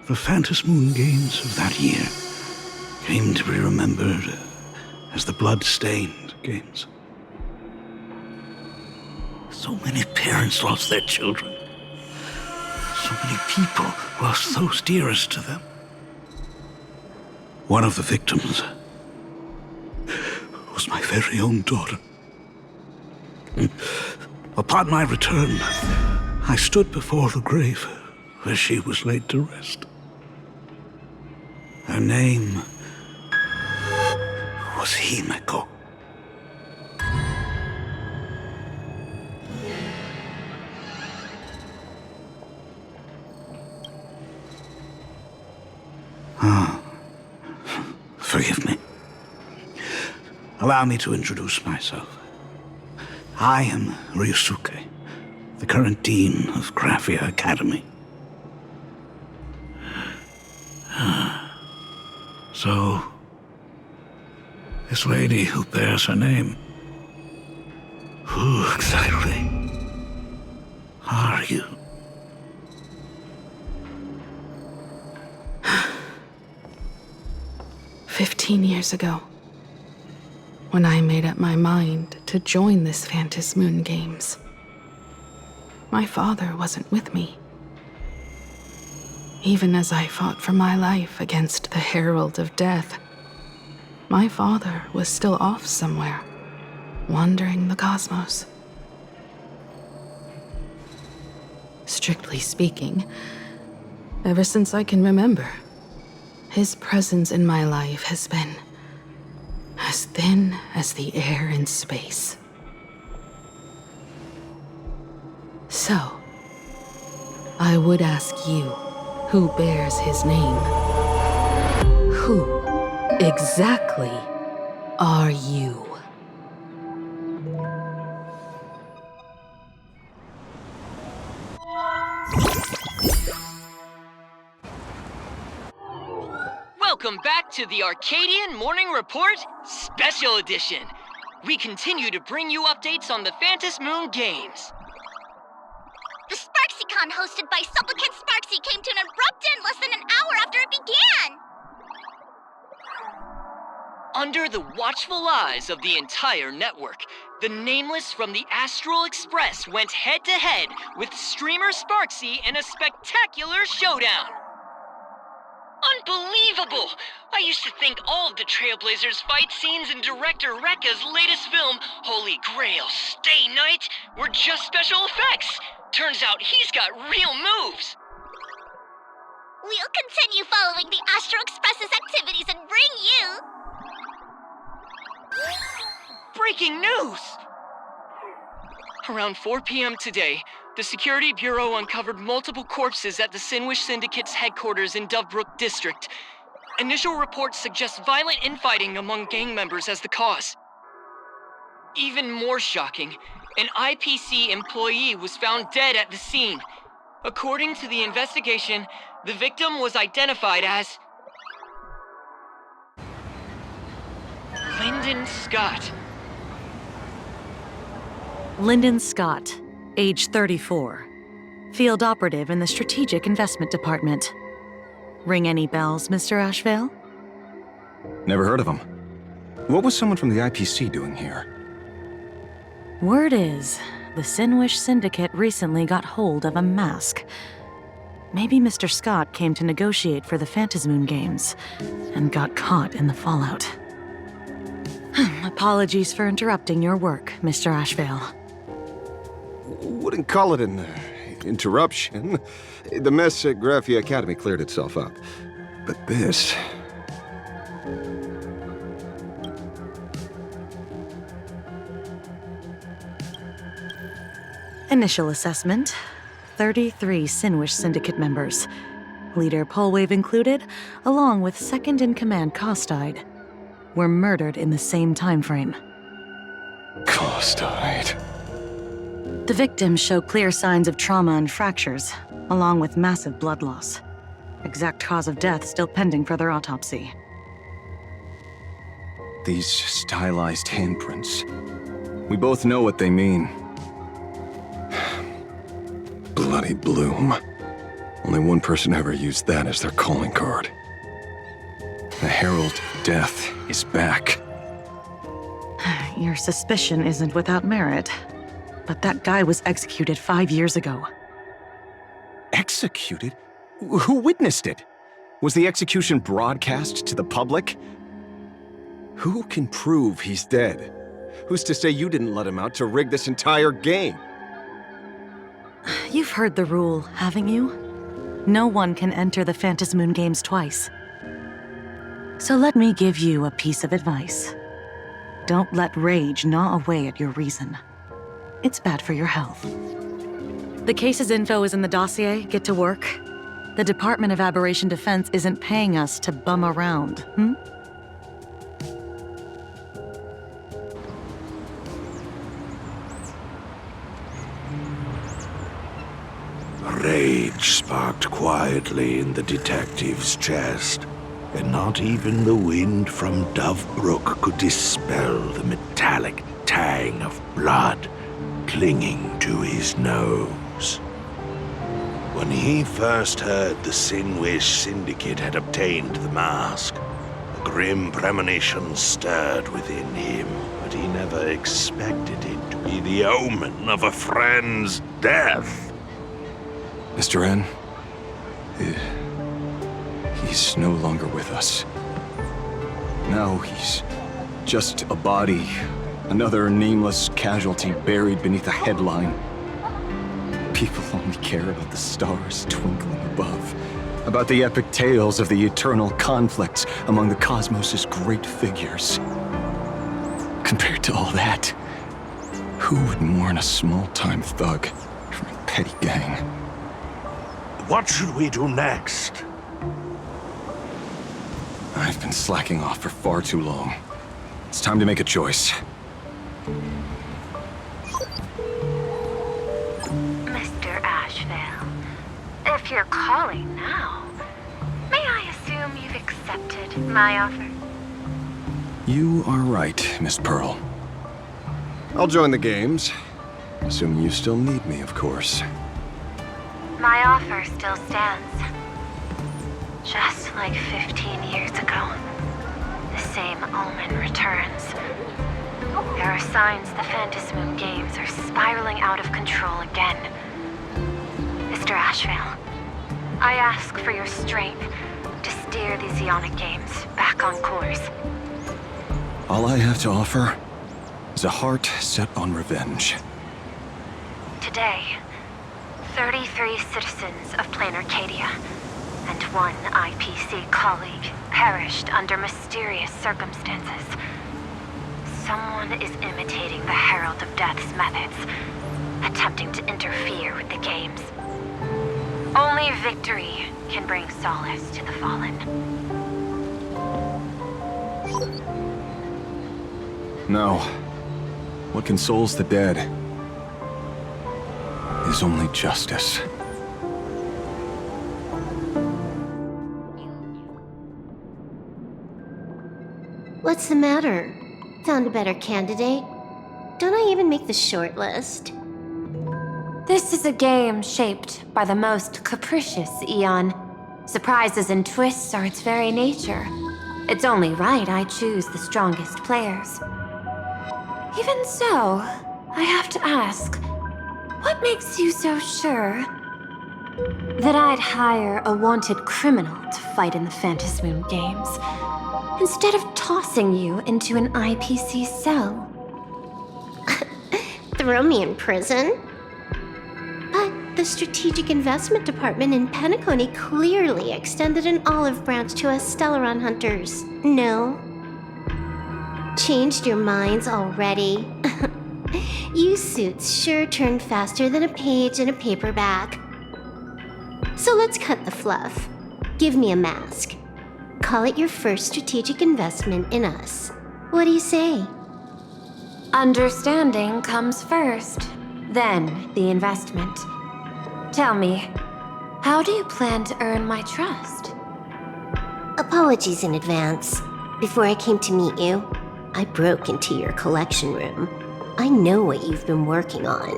The Phantasmoon Games of that year came to be remembered as the Blood-Stained Games. So many parents lost their children. So many people lost those dearest to them. One of the victims was my very own daughter. Upon my return, I stood before the grave where she was laid to rest. Her name was Himeko. Forgive me. Allow me to introduce myself. I am Ryusuke, the current dean of Graphia Academy. So, this lady who bears her name, who exactly are you? "15 years ago, when I made up my mind to join this Phantasmoon Games, my father wasn't with me. Even as I fought for my life against the Herald of Death, my father was still off somewhere, wandering the cosmos. Strictly speaking, ever since I can remember, his presence in my life has been as thin as the air in space. So, I would ask you, who bears his name, who exactly are you? Welcome back to the Arcadian Morning Report Special Edition. We continue to bring you updates on the Phantasmoon Games. The SparksyCon hosted by Supplicant Sparksy came to an abrupt end less than an hour after it began! Under the watchful eyes of the entire network, the Nameless from the Astral Express went head-to-head with streamer Sparksy in a spectacular showdown. Unbelievable! I used to think all of the Trailblazers' fight scenes in director Rekka's latest film, Holy Grail Stay Night, were just special effects. Turns out he's got real moves. We'll continue following the Astral Express's activities and bring you... Breaking news! Around 4 p.m. today, the Security Bureau uncovered multiple corpses at the Sinwish Syndicate's headquarters in Dovebrook District. Initial reports suggest violent infighting among gang members as the cause. Even more shocking, an IPC employee was found dead at the scene. According to the investigation, the victim was identified as Lyndon Scott. Lyndon Scott, age 34. Field operative in the Strategic Investment Department. Ring any bells, Mr. Ashvale? Never heard of him. What was someone from the IPC doing here? Word is, the Sinwish Syndicate recently got hold of a mask. Maybe Mr. Scott came to negotiate for the Phantasmoon games, and got caught in the fallout. Apologies for interrupting your work, Mr. Ashvale. Wouldn't call it an interruption. The mess at Graphia Academy cleared itself up. But this... Initial assessment, 33 Sinwish Syndicate members. Leader Polwave included, along with second-in-command Costide, were murdered in the same time frame. Costide. The victims show clear signs of trauma and fractures, along with massive blood loss. Exact cause of death still pending further autopsy. These stylized handprints. We both know what they mean. Bloody Bloom. Only one person ever used that as their calling card. The Herald of Death is back. Your suspicion isn't without merit, but that guy was executed 5 years ago. Executed? Who witnessed it? Was the execution broadcast to the public? Who can prove he's dead? Who's to say you didn't let him out to rig this entire game? You've heard the rule, haven't you? No one can enter the Phantasmoon games twice. So let me give you a piece of advice. Don't let rage gnaw away at your reason. It's bad for your health. The case's info is in the dossier. Get to work. The Department of Aberration Defense isn't paying us to bum around, Rage sparked quietly in the detective's chest, and not even the wind from Dovebrook could dispel the metallic tang of blood clinging to his nose. When he first heard the Sinwish Syndicate had obtained the mask, a grim premonition stirred within him, but he never expected it to be the omen of a friend's death. Mr. N, he's no longer with us. Now he's just a body, another nameless casualty buried beneath a headline. People only care about the stars twinkling above, about the epic tales of the eternal conflicts among the cosmos's great figures. Compared to all that, who would mourn a small-time thug from a petty gang? What should we do next? I've been slacking off for far too long. It's time to make a choice. Mr. Ashvale, if you're calling now, may I assume you've accepted my offer? You are right, Miss Pearl. I'll join the games. Assuming you still need me, of course. My offer still stands. Just like 15 years ago. the same omen returns. There are signs the Phantasmoon games are spiraling out of control again. Mr. Ashvale, I ask for your strength to steer these Ionic games back on course. All I have to offer is a heart set on revenge. Today, 33 citizens of Plain Arcadia and one IPC colleague perished under mysterious circumstances. Someone is imitating the Herald of Death's methods, attempting to interfere with the games. Only victory can bring solace to the fallen. No. What consoles the dead is only justice. What's the matter? Found a better candidate? Don't I even make the short list? This is a game shaped by the most capricious Eon. Surprises and twists are its very nature. It's only right I choose the strongest players. Even so, I have to ask, what makes you so sure that I'd hire a wanted criminal to fight in the Phantasmoon games, instead of tossing you into an IPC cell? Throw me in prison? But the Strategic Investment Department in Penacony clearly extended an olive branch to us Stellaron hunters. No? Changed your minds already? You suits sure turn faster than a page in a paperback. So let's cut the fluff. Give me a mask. Call it your first strategic investment in us. What do you say? Understanding comes first, then the investment. Tell me, how do you plan to earn my trust? Apologies in advance. Before I came to meet you, I broke into your collection room. I know what you've been working on.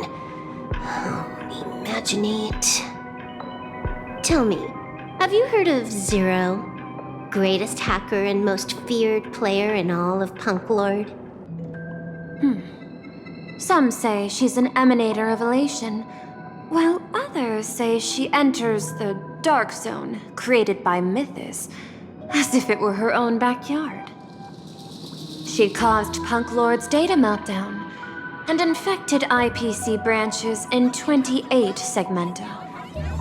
Oh, imaginate. Tell me, have you heard of Zero? Greatest hacker and most feared player in all of Punk Lord? Some say she's an emanator of elation, while others say she enters the dark zone created by Mythos, as if it were her own backyard. She caused Punk Lord's data meltdown and infected IPC branches in 28 segmenta,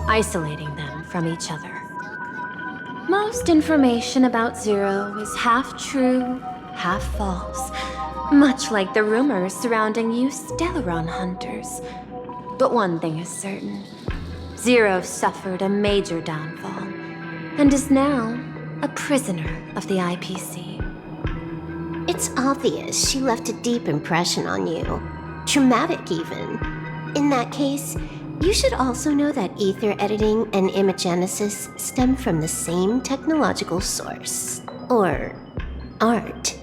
isolating them from each other. Most information about Zero is half true, half false, much like the rumors surrounding you Stellaron hunters. But one thing is certain. Zero suffered a major downfall, and is now a prisoner of the IPC. It's obvious she left a deep impression on you. Traumatic, even. In that case, you should also know that ether editing and imagenesis stem from the same technological source. Or art.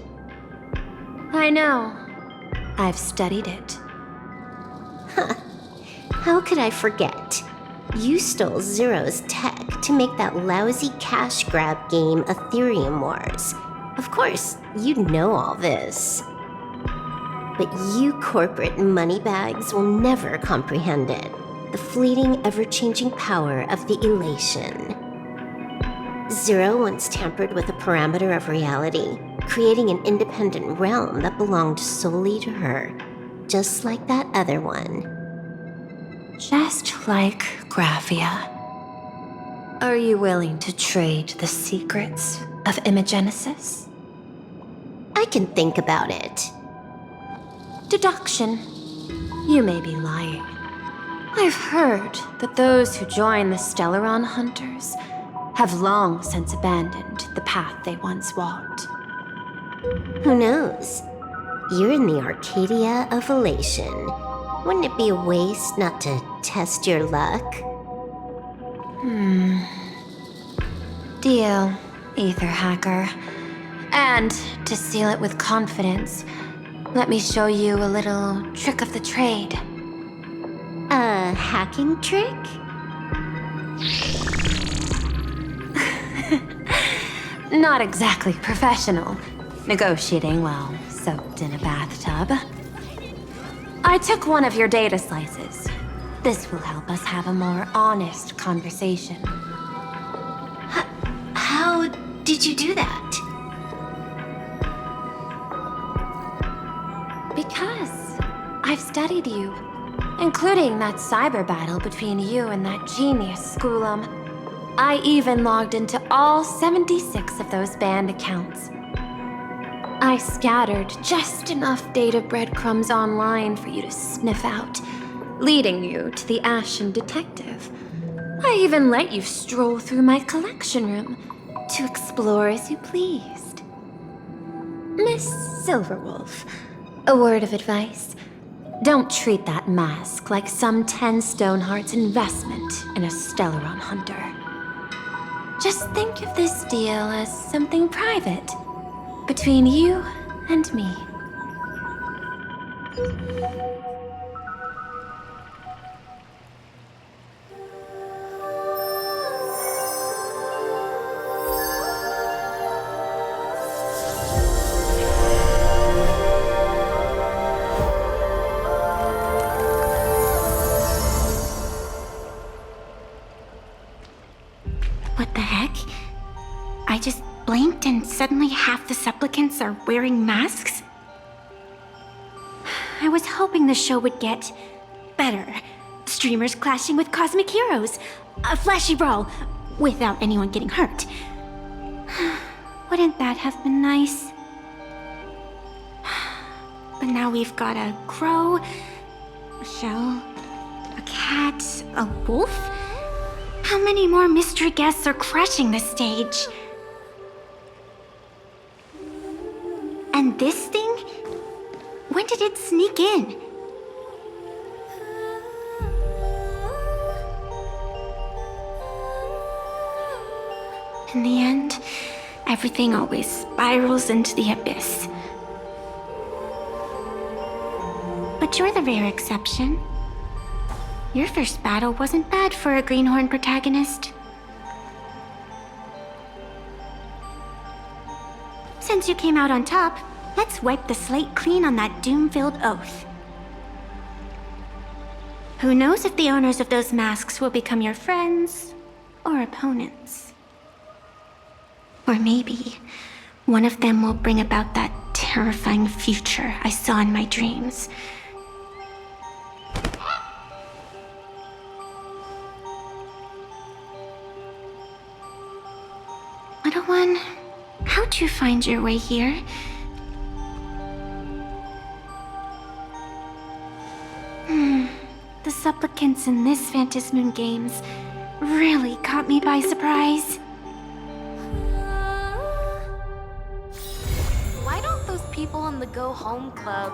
I know. I've studied it. Huh. How could I forget? You stole Zero's tech to make that lousy cash grab game Ethereum Wars. Of course, you'd know all this. But you corporate moneybags will never comprehend it. The fleeting, ever-changing power of the elation. Zero once tampered with a parameter of reality, creating an independent realm that belonged solely to her, just like that other one. Just like Graphia. Are you willing to trade the secrets of imagenesis? I can think about it. Deduction. You may be lying. I've heard that those who join the Stellaron Hunters have long since abandoned the path they once walked. Who knows? You're in the Arcadia of Elation. Wouldn't it be a waste not to test your luck? Deal, Ether Hacker. And to seal it with confidence, let me show you a little trick of the trade. A hacking trick? Not exactly professional, negotiating while soaked in a bathtub. I took one of your data slices. This will help us have a more honest conversation. How did you do that? Because I've studied you, including that cyber battle between you and that genius Schoolum. I even logged into all 76 of those banned accounts. I scattered just enough data breadcrumbs online for you to sniff out, leading you to the Ashen Detective. I even let you stroll through my collection room to explore as you pleased. Miss Silverwolf, a word of advice. Don't treat that mask like some 10 Stonehearts investment in a Stellaron hunter. Just think of this deal as something private between you and me. What the heck? I just blinked and suddenly half the supplicants are wearing masks? I was hoping the show would get better. Streamers clashing with cosmic heroes. A flashy brawl without anyone getting hurt. Wouldn't that have been nice? But now we've got a crow, a shell, a cat, a wolf? How many more mystery guests are crashing the stage? And this thing? When did it sneak in? In the end, everything always spirals into the abyss. But you're the rare exception. Your first battle wasn't bad for a greenhorn protagonist. Since you came out on top, let's wipe the slate clean on that doom-filled oath. Who knows if the owners of those masks will become your friends or opponents? Or maybe one of them will bring about that terrifying future I saw in my dreams. Little one, how'd you find your way here? The supplicants in this Phantasmoon Games really caught me by surprise. Why don't those people in the Go Home Club